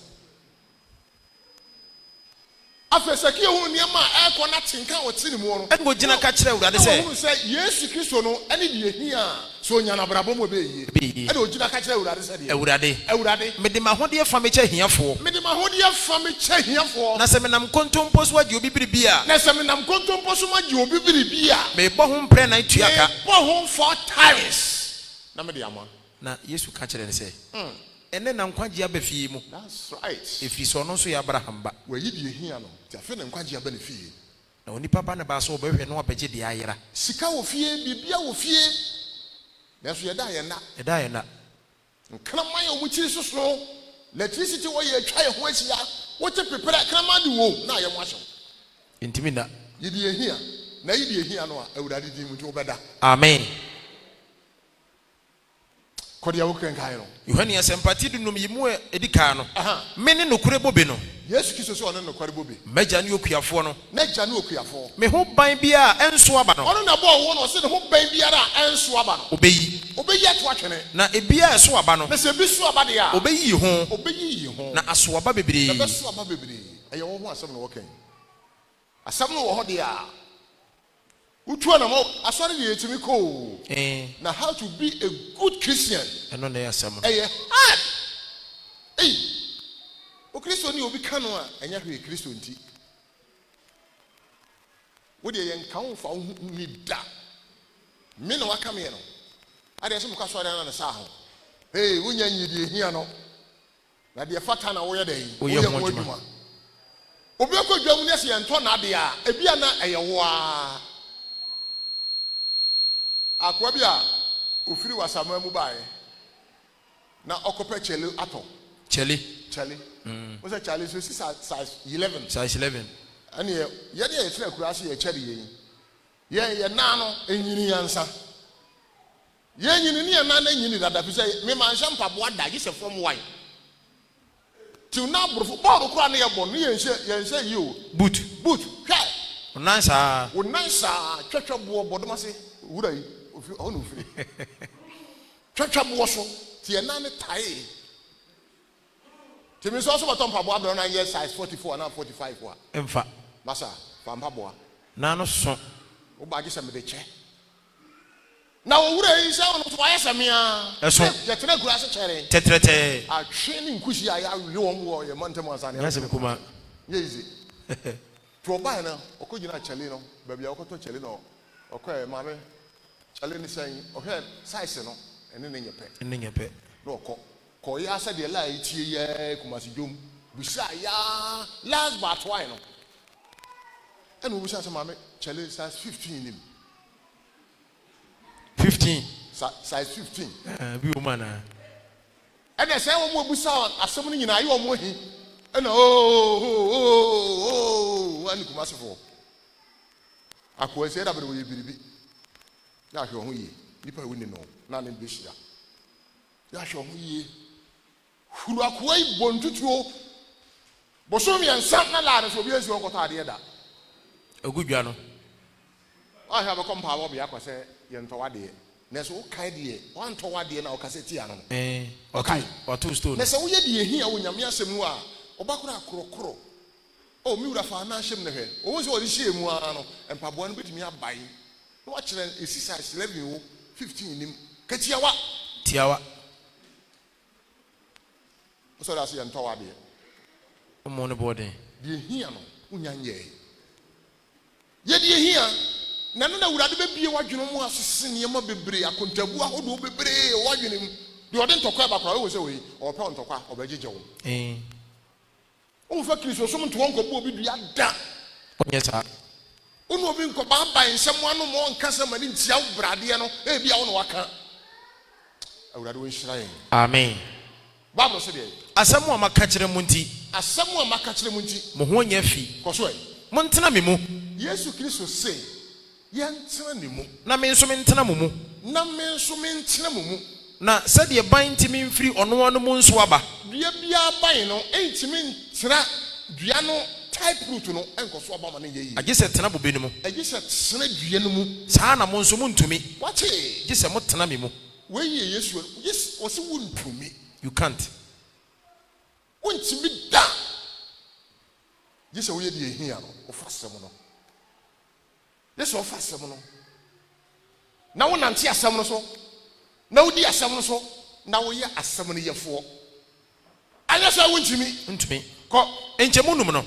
A: afesaki ehunu niema eko na tenka wotini mu no
B: and go jina ka kire urade say
A: ehunu say Yesu Kristo no ene de ehia so nya na brabo mo be yie ene ojina ka kire urade say de urade
B: me de mahode fa me che hiafo na se me nam kontompo so agi obi biribia me bo ho mpre na tuaka
A: bo ho 4 times na me de ama
B: na Yesu ka kire ne say ene na nkwaji abafie mu
A: that's right
B: efi so no so ya Abraham ba
A: we yi de ehia no ti afi na nkwaji aba na fie
B: na oni papa na ba so obehwe no abegye de ayera
A: sika wo fie bibia wo fie na so yeda ye na nkraman ya omuchi soso electricity wo ye atwa ye ho asia wo te prepare kraman de wo na ye mo ahye
B: intimi na
A: yi de ehia na yi de ehia no a awurade di mu ti wo beda
B: amen
A: kodi ya wo krenkan no
B: Yohane asempati du num yimu edika no me ne nokure bobe no
A: Yesu Kristo so ono nokure bobe
B: meja ne okuafo no
A: meja ne okuafo
B: me ho ban bia enso aba no
A: ono na bo wo no se ne ho ban bia ra enso aba no obeyi ato atwene
B: na ebia eso aba no
A: na se bi so aba de a
B: obeyi
A: ho
B: na aso aba bebre
A: na beso aba bebre eye wo ho asem no wo kan asem no wo ho de a utu na mo asori de etimi ko na how to be a good Christian
B: eno na yasem
A: hard o Kristo ni obi ka no a enya hwe Kristo nti wo de yen kan fa ni da me na waka me no ade so mka so ade na sa ho wonya nyidi ehia no na de fata na wo ye den wo ye mo adwuma obi akwadwa mu ne se ento na ade a ebia na eye wo a akwa bia ofiri wasama mu bae na okope chele ato chele o se chale so size 11 ani ye de tira kura se ye chele ye na no enyini yansa ye nyini ne na na nyini dada fi se me man sha mpabo ada gi se from wine ti na brofo ball kura ne ye bon ne ye yi o boot hwa
B: onansa
A: twetwe bo bodoma se wura yi ono free twetwa bo so tie na ne tai timi so so baton pabo abro na ye size 44 na 45 wa
B: emfa
A: masa fa mpabo
B: na no so
A: wo ba gi se me de che na wo wura yi se ono so wa yesa me a
B: eso
A: ye tena gura se chere
B: tetrete
A: a training nkushi ya wi wo mo ye montem ansane
B: ya se kuma
A: ye easy to ba na okogina chele no ba bia okoto chele no okoe mame chale ni say okay size no ene ne nyepe no ko ya sa de la itie ye kumasi jom busa ya last but why no ene busa se mame chale size 15 nim
B: 15
A: size 15
B: bi o mana
A: ene say wo mo busa asem no nyina ye wo mo hi ene ani kumasi fo akwa se da bere wo ye biribi ya hwe ho yi nipa woni no na ne behia ya hwe ho yi huru akwa yi bontutuo bosom ye nsan na la ne so obi esi okoto ade da
B: agudwa no
A: a ha be kompa wo bia kwase ye ntowade na so kai de wan ntowade na okaseti ano
B: okay watu stone
A: na so wo ye de ehia wo nyame asem no a obakura akorokoro o mi wura fa na hyem ne hwe o wo se wo de hie mu ano empabo no betimi abai no watch the size 11 15 nim katiawa
B: tiawa
A: so that's your ntowade
B: mo ne body
A: de hia no unyanye ye de hia na no na wurade be bie wadweno mu asese ne ma bebre akontabu ahodo bebre wadwenem de ode ntokwa ba kra wo se we o pe ntokwa obegege wo o fa Kristo so mto wonko bo obi dua da
B: onyesa
A: onu obi nko ba ban nsem anu mo nkasa mani ntia brade no e bia wo no waka awurade wo nhira yen
B: amen
A: Bible say dey
B: asemu amaka kire mu nti
A: mo
B: ho nya fi
A: koso
B: mo ntena me mu
A: Yesu Kristo say ye ntena ne mu
B: na me nso me ntena mu na sɛdeɛ ban ntimi mfiri ɔno ano mu nso aba
A: dua bia ban no entimi ntena dua no type root no enkoso aba ma ne ye yi
B: agye sɛ tena bobe no mu
A: agye sɛ tena dua no mu
B: saa na mo nso mu ntumi
A: wache
B: gye sɛ mo tena me mu
A: we ye Yesu yes o se wo ntumi
B: you can't
A: wontimi da This way the ehia no. Ofa asem no. This ofa asem no. Na wo nante asem no so. Na wo di asem no so. Na wo ye asem no yefo. Anya so ntumi.
B: Ko enchemunum no.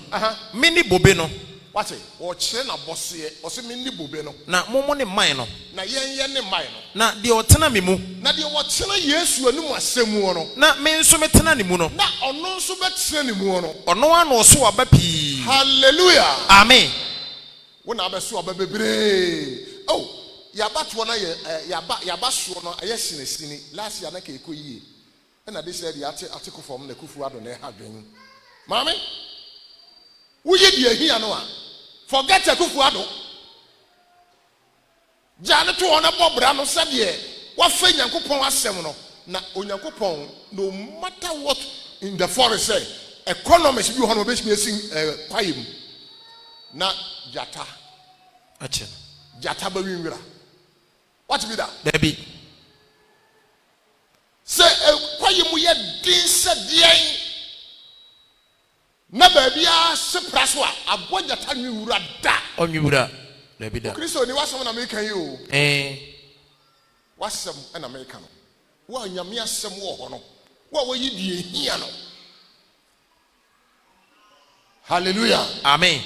B: Mini bobe no.
A: What o kire na bose o se mini bobe no.
B: Na momo ne man no.
A: Na yen ne man no.
B: Na de otena me mu.
A: Na de wo tena Yesu anum asemu no.
B: Na me nso metena ne mu no.
A: Na ono nso betena ne mu no.
B: Ono ano so aba pii.
A: Hallelujah.
B: Amen.
A: Wona abeso aba bebre. Oh, yabato na yabaso no aye sinesini. Last year na ka ekoyie. Na this year the article form na kufu ado na ha dwen. Mami, woye die ehia no a. Forget kufu ado. Jane to ona bobra no se de wa fa Nyankopon asem no na Onyankopon no matter what in the forest say economics bi ho no be sin kwayem na jata
B: ache
A: jata ba winwira what be that
B: baby
A: say kwayem ye din se dean na ba bia se praso a abo jata nwura da
B: onwura baby da
A: Kristo ni wasem na American yi o wasem na American no wa nyame asem wo ho no wa wayi die hia no. Hallelujah.
B: Amen.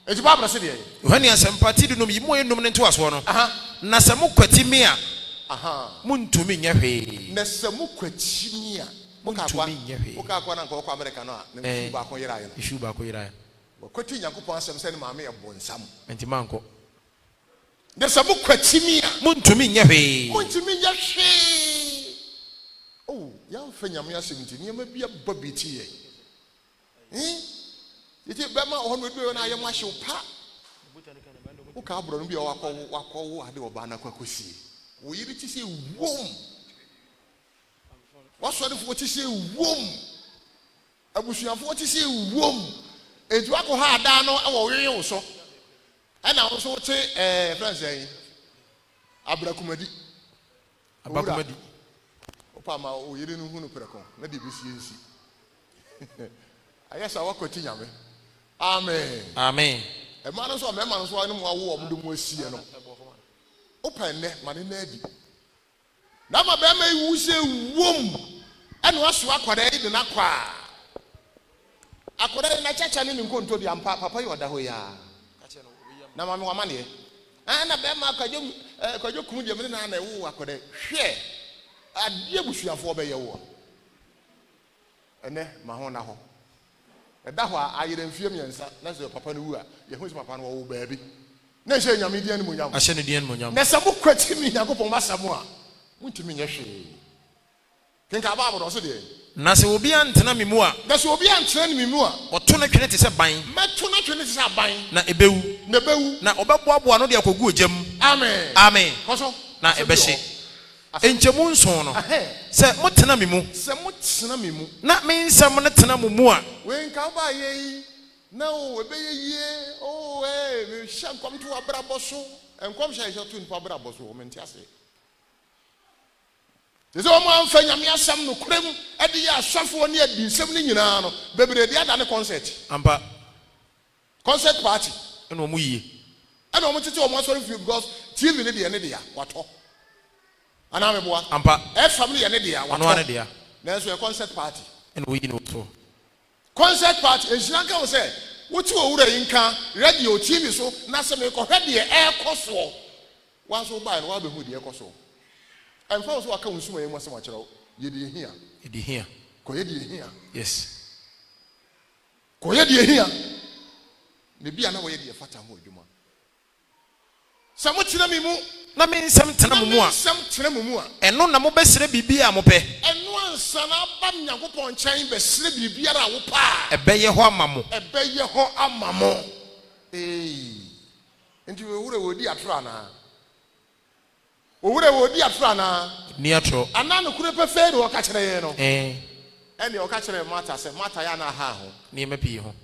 A: Eti Bible say dey.
B: When you asempati du no yi mo enum ne to aso no. Na se mo kwati mi a. Muntumi nya hwe.
A: Na se mo kwati mi a.
B: Muntumi nya hwe.
A: Muka kwa na ko America no a na issue ba ko yira ye no.
B: Issue ba ko yira ye.
A: Kwati Nyankopon asem se ne maame e bonsam.
B: Enti manko.
A: Na se mo kwati mi a.
B: Muntumi nya hwe.
A: Muntumi nya hwe. Oh, ya mfa nyame asem nti niam bia babiti ye. Yeti bema ohonu edu na ayem ahye pa. Wo ka abro no bia wakọ ade oba na kwakosi. Wo yiri ti se wom. Wasori fo ti se wom. Abusuafo ti se wom. Eju akọ ha ada no e wo yeye wo so. E na wo so te friends yin. Abrakumadi.
B: Abrakumadi.
A: Opa ma o yiri no hunu preko na de bisi ensi. Ayesa wakoti nyame. Amen.
B: Amen.
A: E ma no so ane mo awo omdo mo asie no. Open ne ma ne na di. Na ma be ma iwu se wom. Ene waso akwada yi de na kwa. Akwada na chacha ne nkonto di ampa papa yi oda ho ya. Na ma me wa mane. Na be ma kwajo kum de me na na ewu akwada. Hwe. Ade abusuafo be ye wo. Ene ma ho na ho. Eda ho ayere mfie miensa na se papa no wu a ye hu se papa no wo baabi na hye nyame dian ni monyam
B: ahye ne dian monyam
A: na se mo kwati mi Yakobon masam a muntimi nye hwe kenka ba aboro so de
B: na se obi antena me mu a
A: na se obi antena me mu a
B: oto na twene te se ban
A: meto na twene te se ban
B: na ebewu na obeboaboa no de akogu ogyam
A: amen
B: amen
A: koso
B: na ebehye enchemu nson no se mo tena me mu na me nsam ne tena mu a
A: we nka ba ye na o ebeye me hye nkom to abrabo so enkom hye hye to npa abrabo so o menti ase Deze o ma amfa nyame asam no kurem e de ya asafo ne adi nsam ne nyina no bebre de ada ne concert
B: ampa
A: concert party
B: eno mu yie
A: eno mo tete o mo sorry because TV ne de ya wato ana me boa
B: ampa
A: e family ye ne de ya wato
B: ano ne de ya
A: na so concert party
B: eno wo yi no to
A: concert party ejina ka wo say woti owura yi nka radio TV so na se me ko hwe de e koso wa so ba no wa be hu de e koso and for us who are coming soon, you must watch out. You did here.
B: You did here.
A: Go here.
B: Yes.
A: Go here. Maybe I know where the fata mo juma. Some tina mi mu.
B: Na me nsam tena mu a.
A: Some tina mu a.
B: Eno na mo besere bibia mo pe.
A: Eno ansa na ba Nyankopon chan besere bibia ra wo pa.
B: Ebeye ho amamo.
A: Ebeye ho amamo. Enti we wure wodi atro ana. Owure wodi afra na
B: ni atro
A: ana no kure pe fe ro ka kire ye no ene o ka kire mata se mata ya na ha ho
B: ni ma pi ho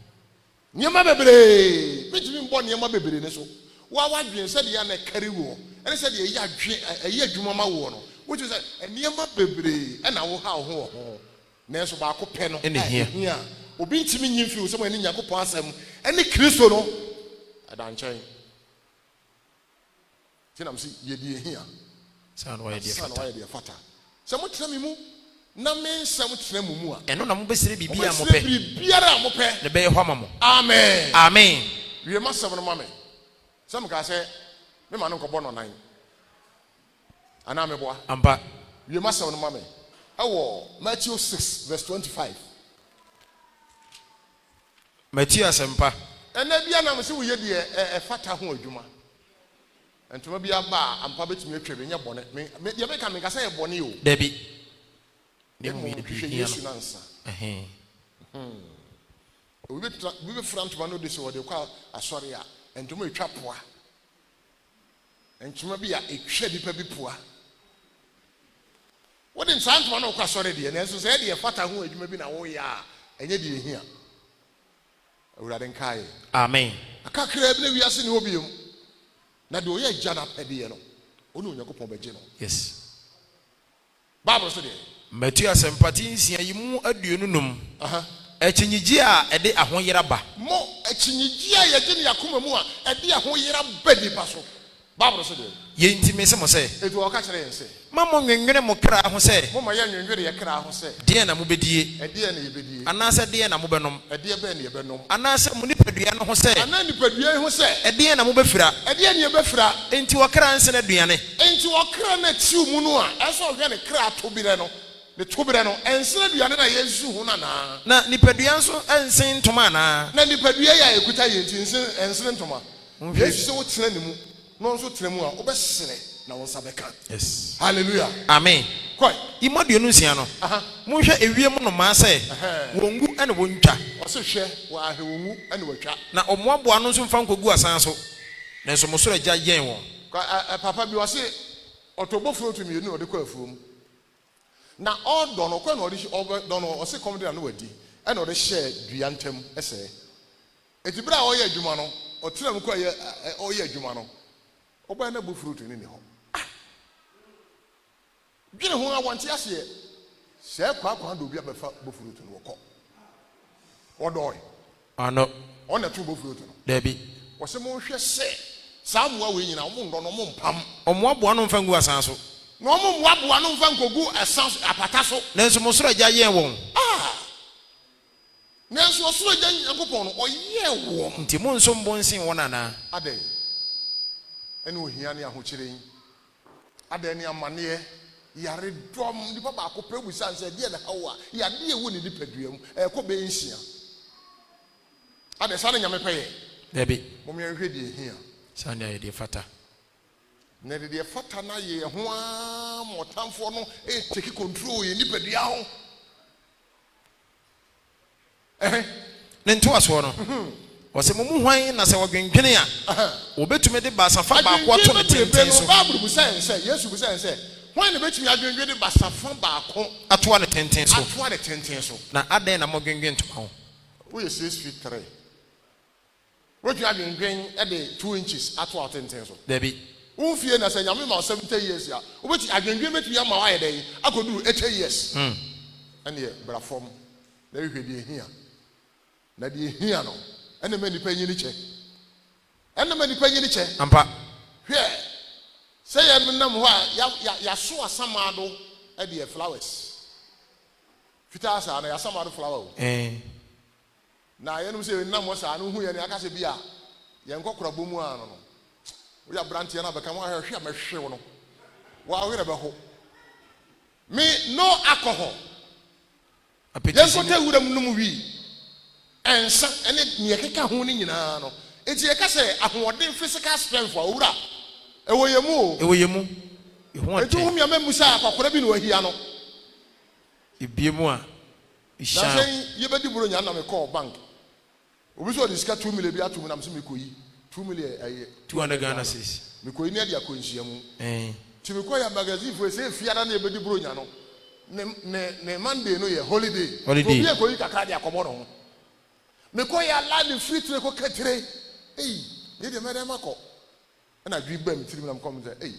A: ni ma bebre bitimi mbo ni ma bebre ne so wa wadwen se de ya na kare wo ene se de ya dwen eyi adwuma ma wo no which is ni ma bebre ena wo ha ho na so ba ko pe no
B: ene hia
A: obi ntimi nyimfi wo se mo ni Yakobon asem ɛne Kristo no ɛda nkyɛn tinam si yɛdi ehia
B: san wayɛ deɛ
A: fata sɛ mo tena me mu na me nsɛm tena mu mu a
B: ɛno na mo bɛsire bibia mo pɛ
A: biara mo pɛ
B: ne bɛyɛ hɔ ma mo
A: amen
B: amen
A: wie ma sɛm no ma me sɛ mka sɛ me ma no nkɔbɔ no nan ana me boa
B: ampa
A: wie ma sɛm no ma me ɛwɔ Matthew 6 verse 25
B: Matthew asɛmpa
A: ɛna bia na me sɛ woyɛ deɛ ɛfata ho adwuma ntoma bi aba ampa betumi atwa bi nyɛ bɔne me deɛ meka me kasa yɛ bɔne o
B: dabi
A: ne mu hwehwɛ Yesu na nsa obi be frantoma no de sɛ wɔde kɔ asɔre a ntoma etwa poa ntoma bi a etwa nipa bi poa wɔde nsantoma no kɔ asɔre deɛ na nso sɛ deɛ fata ho adwuma bi na wɔyɛ a ɛnyɛ deɛ ehia awurade nkae
B: amen
A: akakra bi na wiase ne obiom na de oyɛ gya na pɛdeɛ no ɔne Onyankopɔn bɛgye no
B: yes
A: Bible so deɛ
B: Matthew asɛmpa ti nsia yi mu aduonu num akyinnyigye a ɛde ahoyera ba
A: mo akyinnyigye a yɛgye ne yakoma mu a ɛde ahoyera ba nipa so Bible so deɛ
B: yɛntimi sɛ mo sɛ
A: etu ɔka kyerɛ yɛn sɛ
B: ma mo nwenwene mo kra ho sɛ
A: mo ma yɛ nwenwene yɛ kra ho sɛ
B: deɛ na mo bedie
A: ɛdeɛ na yɛbɛdie
B: anaasɛ deɛ na mo bɛnom
A: ɛdeɛ bɛn na yɛbɛnom
B: anaasɛ mo nipadua no ho sɛ
A: ana nipadua ho sɛ
B: ɛdeɛ na mo bɛfira
A: ɛdeɛ na yɛbɛfira
B: enti wɔkra nse na aduane
A: enti wɔkra na tiw mu no a ɛsɛ ɔhwɛ ne kra to bi no ne to bi no ɛnse aduane na yɛsu ho na
B: nipadua nso ɛnsen ntoma anaa
A: na nipadua yɛ a ekuta yɛ nti ɛnse ntoma Yesu sɛ wotena ne mu no nso tena mu a wobɛsere na wo nsa bɛka
B: yes
A: hallelujah
B: amen
A: koi
B: imoduonu nsia no monhwɛ ewiem no maa sɛ wongu ɛne wontwa
A: ɔse hwɛ wɔ ahwɛ wongu ɛne watwa
B: na ɔmoaboa no nso mfa nkogu asan so na nso mo soro agya yɛn wɔn
A: papa bi ɔse ɔtɔbɔfo to mmienu ɔde kɔ afuom na ɔdɔ no kɔ na ɔdɔ no ɔse kɔm de na wadi ɛna ɔde hyɛ dua ntam ɛsɛ eti bere a ɔyɛ adwuma no ɔtena mu kɔ ɔyɛ adwuma no ɔbɛn na bɔfo to ne ne hɔ dwene ho a wɔnte aseɛ sɛ kwakwa do obi abɛfa bɔfo to no wɔkɔ ɔdɔɔ
B: ano
A: ɔna to bɔfo to no
B: dabi
A: wɔsɛ mo hwɛ sɛ saa mmoa wɔ nyina ɔmo ndɔ no ɔmo mpam
B: ɔmoaboa no mfa ngu asan so
A: na ɔmo mmoaboa no mfa nkogu asan apata so
B: na nso mo soro agya yɛn wɔn
A: nanso ɔsoro agya Nyankopɔn no ɔyɛ wɔn
B: nti mo nso mbɔ nsen wɔn anaa
A: adɛn ɛne ohia ne ahokyere yi adɛn ne amaneɛ yare dɔm nipa baako pɛ busa sɛ deɛ na hawo a yade ewu ne nipadua mu ɛkɔ bɛ nsia adɛn sa ne nyame pɛ yɛ
B: dabi
A: mo me nhwɛ deɛ ehia
B: sa ne ayɛ deɛ fata
A: na deɛ fata na yɛ ho a motamfo no take control yɛ nipadua ho
B: ne ntoasoɔ no ɔsɛ mo mu hwan na sɛ wɔdwendwene a wɔbɛtumi de basafa baako ato ne tenten so
A: Bible bu sɛ Yesu bu sɛ hwan na bɛtumi adwendwene de basafa baako
B: atoa ne tenten
A: so
B: na adɛn na modwendwen ntoma ho
A: woyɛ 6 feet 3 wotumi adwendwen de 2 inches atoa tenten so
B: dabi
A: wofie na sɛ nyame ma 70 years a wobɛti adwendwen bɛtumi ama wo ayɛ dɛn akɔduru 80 years ɛne bra fam na hwehwɛ deɛ ehia na deɛ ehia no ɛna ma nipa nyini kyɛ
B: ampa
A: hwɛ sɛ yɛ nam hɔ a yaso asamado ɛde flowers fitaa saa na yasamado flower o na yɛnum sɛ nam hɔ saa no hu yɛ ne aka sɛ bi a yɛn kɔkora bɔ mu a no woyɛ abranteɛ no bɛka mo ahwɛ a mɛhwew no wɔawerɛ bɛho me no alcohol yɛnkɔtɛ wura mu nom wii ɛnsa ɛne nea keka ho ne nyinaa no enti yɛka sɛ ahoɔden physical strength a owura ɛwɔ yɛ mu enti wo miama mu sɛ akɔkora bi na wahia no
B: ebie mu a
A: na sɛ yɛbɛdi buro nya na mekɔɔ bank obi sɛ ɔde sika 2 million bi ato mu nam sɛ mekɔyi 2 million ɛyɛ
B: 200 Ghana cedis
A: mekɔyi ne ade akɔnhyia mu nti mekɔ yɛ magazine fo sɛ fiara na yɛbɛdi buro nya no ne Monday no yɛ holiday obi akɔyi kakra de akɔbɔ no ho mekɔ yɛ ala ne free tire kɔ katire yɛ deɛ mɛdɛ makɔ ɛna dwi bam tirim nam kɔm sɛ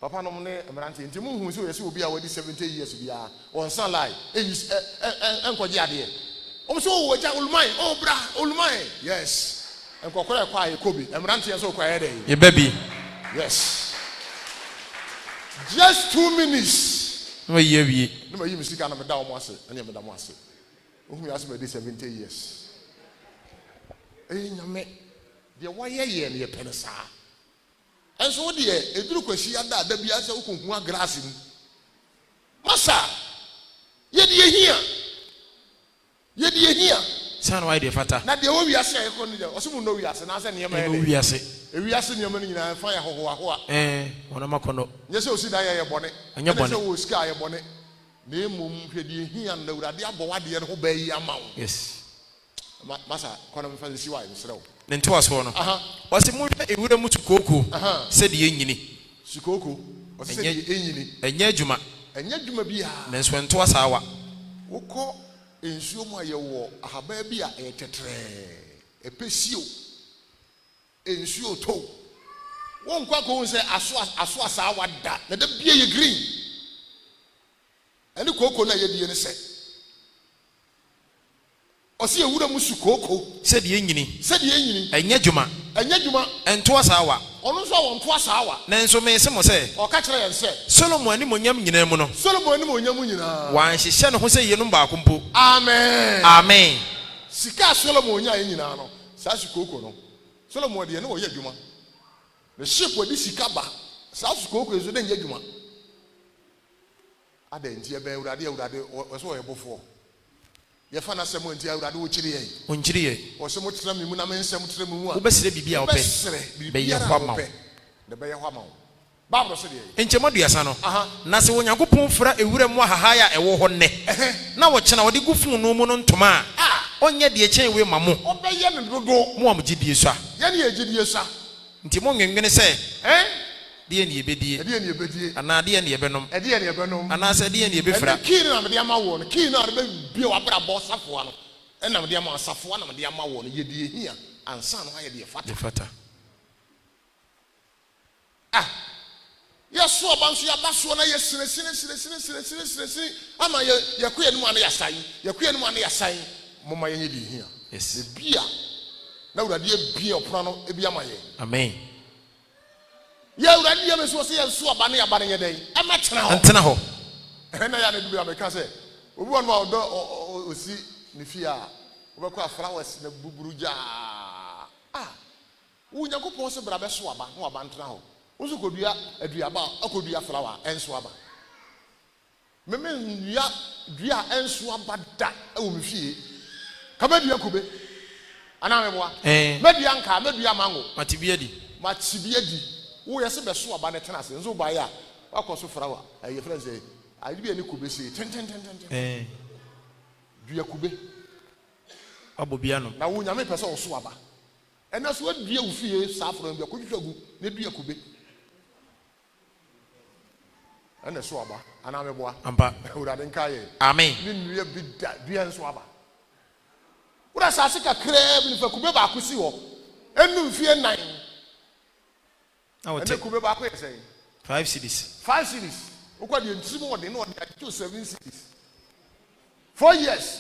A: papa nom ne mmerante nti mo hu sɛ yɛ sɛ obi a wadi 70 years bia on san lie ɛnkɔgye adeɛ So we just ulmai, oh bra, ulmai. Yes. And kokore kwa Kobe. And ranti so kwa ere.
B: Ye baby.
A: Yes. Just 2 minutes.
B: No ye.
A: No you mistake na me da omo ase. Anya me da mo ase. Ohu ya se me 70 years. Nyame de wayɛ yɛ ne yɛpɛ saa. Enso de eduru kwasi ada da bia sɛ wokonku grass mu. Masa ye de ehia. Ye de ehia.
B: San why de fata.
A: Na de wo wiase ayɛ kɔ ne de. Ɔso mu no wiase na sɛ ne yɛma yɛ.
B: No wiase.
A: Ewiase ne yɛma ne nyina fa yɛ hohoa.
B: Wona makono.
A: Nyɛ sɛ osi da yɛ bɔne.
B: Anya bɔne.
A: Nyɛ sɛ wo sika yɛ bɔne. Na emom hwɛ de ehia na Awurade abɔ wade ne ho ba yi ama wo.
B: Yes.
A: Masa kwana me fa si wa nsrew.
B: Ne nto aso no. Wase mu hwɛ ewura mu tukoko. Sɛ de yenyini.
A: Sukoko. Wase de yenyini.
B: Enya adwuma.
A: Enya adwuma bia.
B: Ne nso nto asawa.
A: Wokɔ ensuo mu ayɛ wɔ ahaba bi a ɛyɛ tetrɛ. Epesio. Ensuo to. Won kwa ko sɛ aso asawa da. Na da bia yɛ green. Ɛne koko na yɛ die ne sɛ. Osi ewura mu sukoko.
B: Sɛ de yenyini.
A: Sɛ de yenyini.
B: Enya adwuma.
A: Enya adwuma.
B: Nto asawa.
A: Ɔno nso wɔ nto asawa.
B: Na nso me se mo sɛ.
A: Ɔka kyerɛ yɛn sɛ.
B: Solomon ani monyam nyina mu no.
A: Solomon ani monyam nyina.
B: Wan hyehyɛ ne ho sɛ yenum baako mpo.
A: Amen.
B: Amen.
A: Sika Solomon nya yɛ nyina no. Saa sukoko no. Solomon de ne wɔ yɛ adwuma. Ne ship wɔ di sika ba. Saa sukoko nso de nyɛ adwuma. Ada ntie bɛ Awurade wɔso wɔ yɛ bofo. Yefa na sɛm nti Awurade wo kyiri yɛn.
B: Onkyiri yɛ.
A: Wo sɛ mo tena me mu na me nsɛm tena me mu a.
B: Wo bɛsrɛ bibi a wo pɛ. Bɛyɛ hɔ ama wo.
A: Na bɛyɛ hɔ ama wo. Bible sɛ deɛ.
B: Enkyɛm aduasa no. Na sɛ Onyankopɔn fura ewura mu ahahaya a ɛwɔ hɔ nnɛ. Na wɔkyena wɔde gu funu mu no ntoma a. Ɔnyɛ deɛ kyɛn we ma mo.
A: Ɔbɛyɛ ne dodo.
B: Mo am gidie so a.
A: Yɛ ne yɛ gidie so a.
B: Nti mo nwenwene sɛ. Deɛ ne yɛbɛdie.
A: Deɛ ne yɛbɛdie.
B: Ana deɛ ne yɛbɛnom.
A: Deɛ ne yɛbɛnom.
B: Ana sɛ deɛ ne yɛbɛfra.
A: Kii na me de ama wo no. Kii na de bia wabrabɔ safoa no. Ɛna me de ama safoa na me de ama wo no. Yɛ die hia ansa no ayɛ de fata.
B: De fata.
A: Yes, so about you abaso na yesine ama ye kwe enu ane yasan ye kwe enu ane yasan moma ye di hia
B: yes
A: e bia na Awurade e bia opra no e bia ma ye
B: amen
A: ye Awurade ye meso se ye so aba na ya ba na ye den e metena ho
B: ntena ho
A: na ya na du bia me ka se obi won ma odo osi ne fi a obekwa flowers na buburu ja wo Nyankopon se bra be so aba na aba ntena ho Usu kodua aduaba akodua flower enso aba. Meme nua dua enso aba da e wo mfie. Ka medua kube. Ana meboa. Medua nka medua mango.
B: Matibia di.
A: Wo yese be so aba ne tena ase. Nso ba ya akoso flower. Aye friends say ayi bia ne kube say ten. Dua kube.
B: Abobia no.
A: Na wo nyame pese wo so aba. Ena so adua wo fie safro bia kodwitwagu ne dua kube. And the swaba, and I'm a boy.
B: Ampa.
A: Urade nkaye.
B: Amen.
A: Ni nua bi da dua swaba. Ura sase ka kreb ni fa kube ba akosi ho. Enu mfie 9.
B: Na wote.
A: Ene kube ba akọ yesey.
B: 5 cities.
A: 5 cities. Okwa de ntimo wo de na wo de 7 cities. 4 years.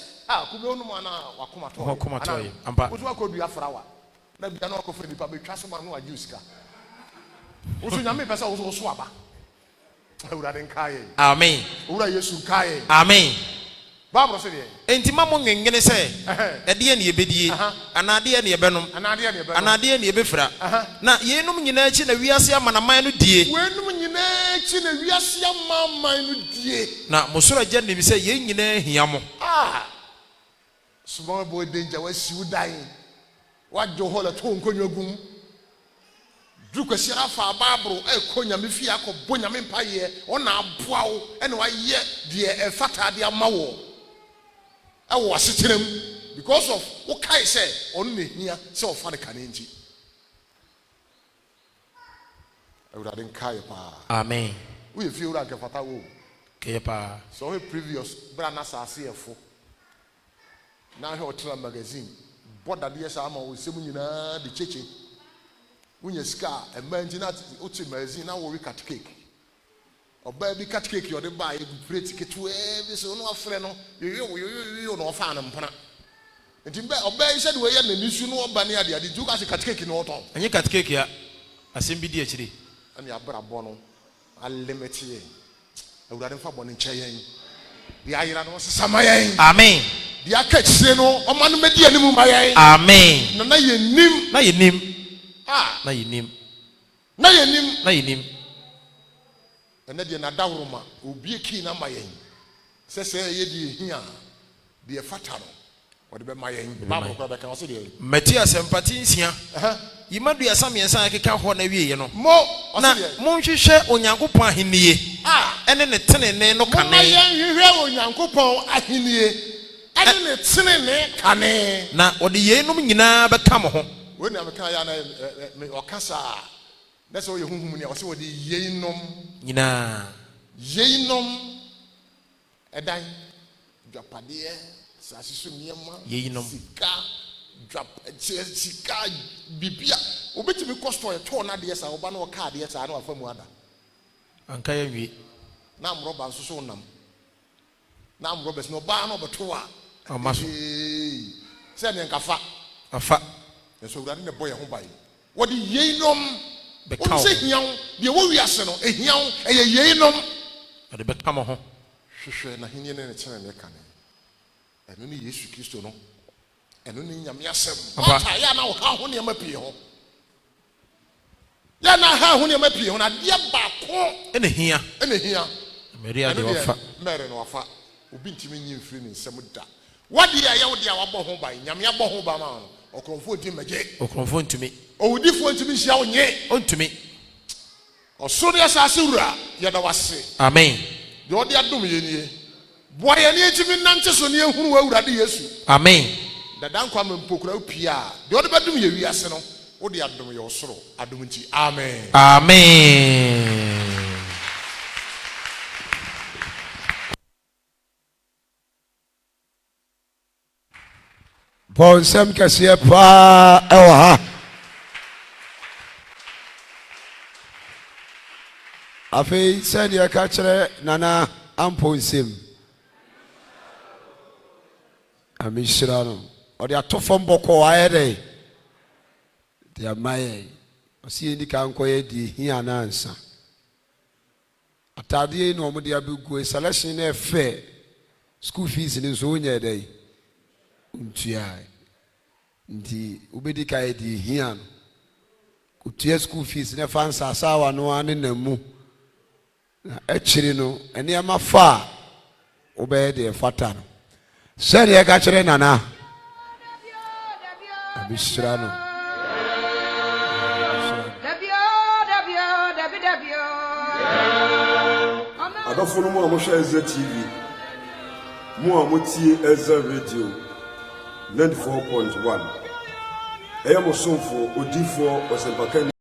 A: Kube onu ma na wakoma to.
B: Wakoma to. Ampa.
A: Wotu akodua frawa. Na bia na akofo nipa be twa so ma no aju sika. Wotu nyame pesa wo so aba.
B: Amen. Amen.
A: Bible said
B: Entima mo ngengene sɛ ɛdeɛ ne yɛbɛdie anadeɛ ne yɛbɛnom anadeɛ ne yɛbɛfra na yenum nyinaa akyi na wiase amanaman no die
A: wenum nyinaa akyi na wiase amanaman no die
B: na mosoro agya nim sɛ yɛn nyinaa hia mo
A: small boy danger wasi udan wadwo hɔ la to nkonwa gum Dukwasi afa Bible konya me fi akɔbɔ nyame mpaye ona aboa wo ene wayɛ de ɛfata de ama wo ɛwɔ aseterem because of wo kai sɛ ɔno ne hia sɛ ɔfa ne kane nti Awurade nkae pa
B: amen
A: wo ye fi wura nkɛfata wo
B: ke pa
A: so we previous bra na saase efo na hwe otra magazine boda de yesa ama wo semu nyina de cheche Unya ska a man na uti magazine na wo cut cake. Oba bi cut cake yo de buy a great ticket to every so no afre no you no fa na mpana. Ntimbe obey said we na nisu no oba ne ade ade ju ka se katkeki no oton.
B: Enye katkeki ya. Asem bi di akire.
A: Ani abrabọ no alimete. Awurade mfa bọ ne nche yen. Di ayira no sesama yen.
B: Amen.
A: Di akachire no oma no medi animu ma yen.
B: Amen.
A: Na yenim.
B: Na yenim.
A: Ah.
B: Na yenim.
A: Na yenim.
B: Na yenim.
A: Ene de na dawroma obi eki na ma yen. Sese ye di ehia. De ɛfata no. Ode be ma yen. Bible ko be kan so de.
B: Matia sempati nsia. Yimadu ya samiensa akeka ho na wiye no. Na monhwehwe onyankopon ahenie. Ene ne tenene no kane.
A: Ma yen hwehwe onyankopon ahenie. Ene ne tenene kane.
B: Na ode yenum nyina beka mo ho.
A: We na meka ya na okasa. Na so ye hunhum ne o se ode yenom
B: nyina.
A: Yenom edan dwapade sasiso niema
B: yenom
A: sika sika bibia obetimi costo e to na de sa oba na o card ye sa na afa mu ada
B: anka ya wi
A: na amroba nso so nam na amroba no ba na obeto a
B: amaso
A: se ne nkafa
B: afa
A: so wurade ne boye ho bai wo de yenom
B: bekaw
A: se hiaw de wo wiase no ehiaw eye yenom
B: ade bekam ho
A: hwehwe na henie ne kyene ne kane eno ne Yesu Kristo no eno ne nyame asem ata ya na wo ha ho ne ma pie ho ya na ha ho ne ma pie ho na de ba ko
B: ene hia Maria de wafa
A: mere no wafa obi ntimi nyi mfiri ne nsem da wade ya ye wo de wabɔ ho ban nyame abɔ ho ba ma no okromfo ntimi magye
B: okromfo ntimi
A: owudifo ntimi hia wo nye
B: ontimi
A: osoro ya sa asewura ya da wase
B: amen
A: de odi adom ye nie boa ye ne ntimi nante so ne ehuru awurade Yesu
B: amen
A: dada nkwa mpokura opia de odi badum ye wiase no odi adom ye osoro adom nti amen
B: amen
C: Ponsem kasiye pa ewa afei sɛdeɛ ɛka kyerɛ Nana Amponsem amihyira no ɔde ato fam bɔkɔɔ ayɛ dɛ de amayɛ ɔsi yɛndi ka nkɔyɛ de ehia na ansa atadeɛ na ɔmo de abɛgu selection na ɛfɛ school fees ne nso wonyɛ dɛ ntua nti ubedi ka yɛ de ehia no kutua school fees na fa nsasa wa no ane namu na ekyiri no enema fa obeye de fata no sɛ ne ka kyerɛ Nana abisira no
D: adɔfo no mu a mohwɛ Ezra TV mu a motie Ezra Radio 94.1 ɛyɛ mo somfo odifoɔ ɔsɛmpaka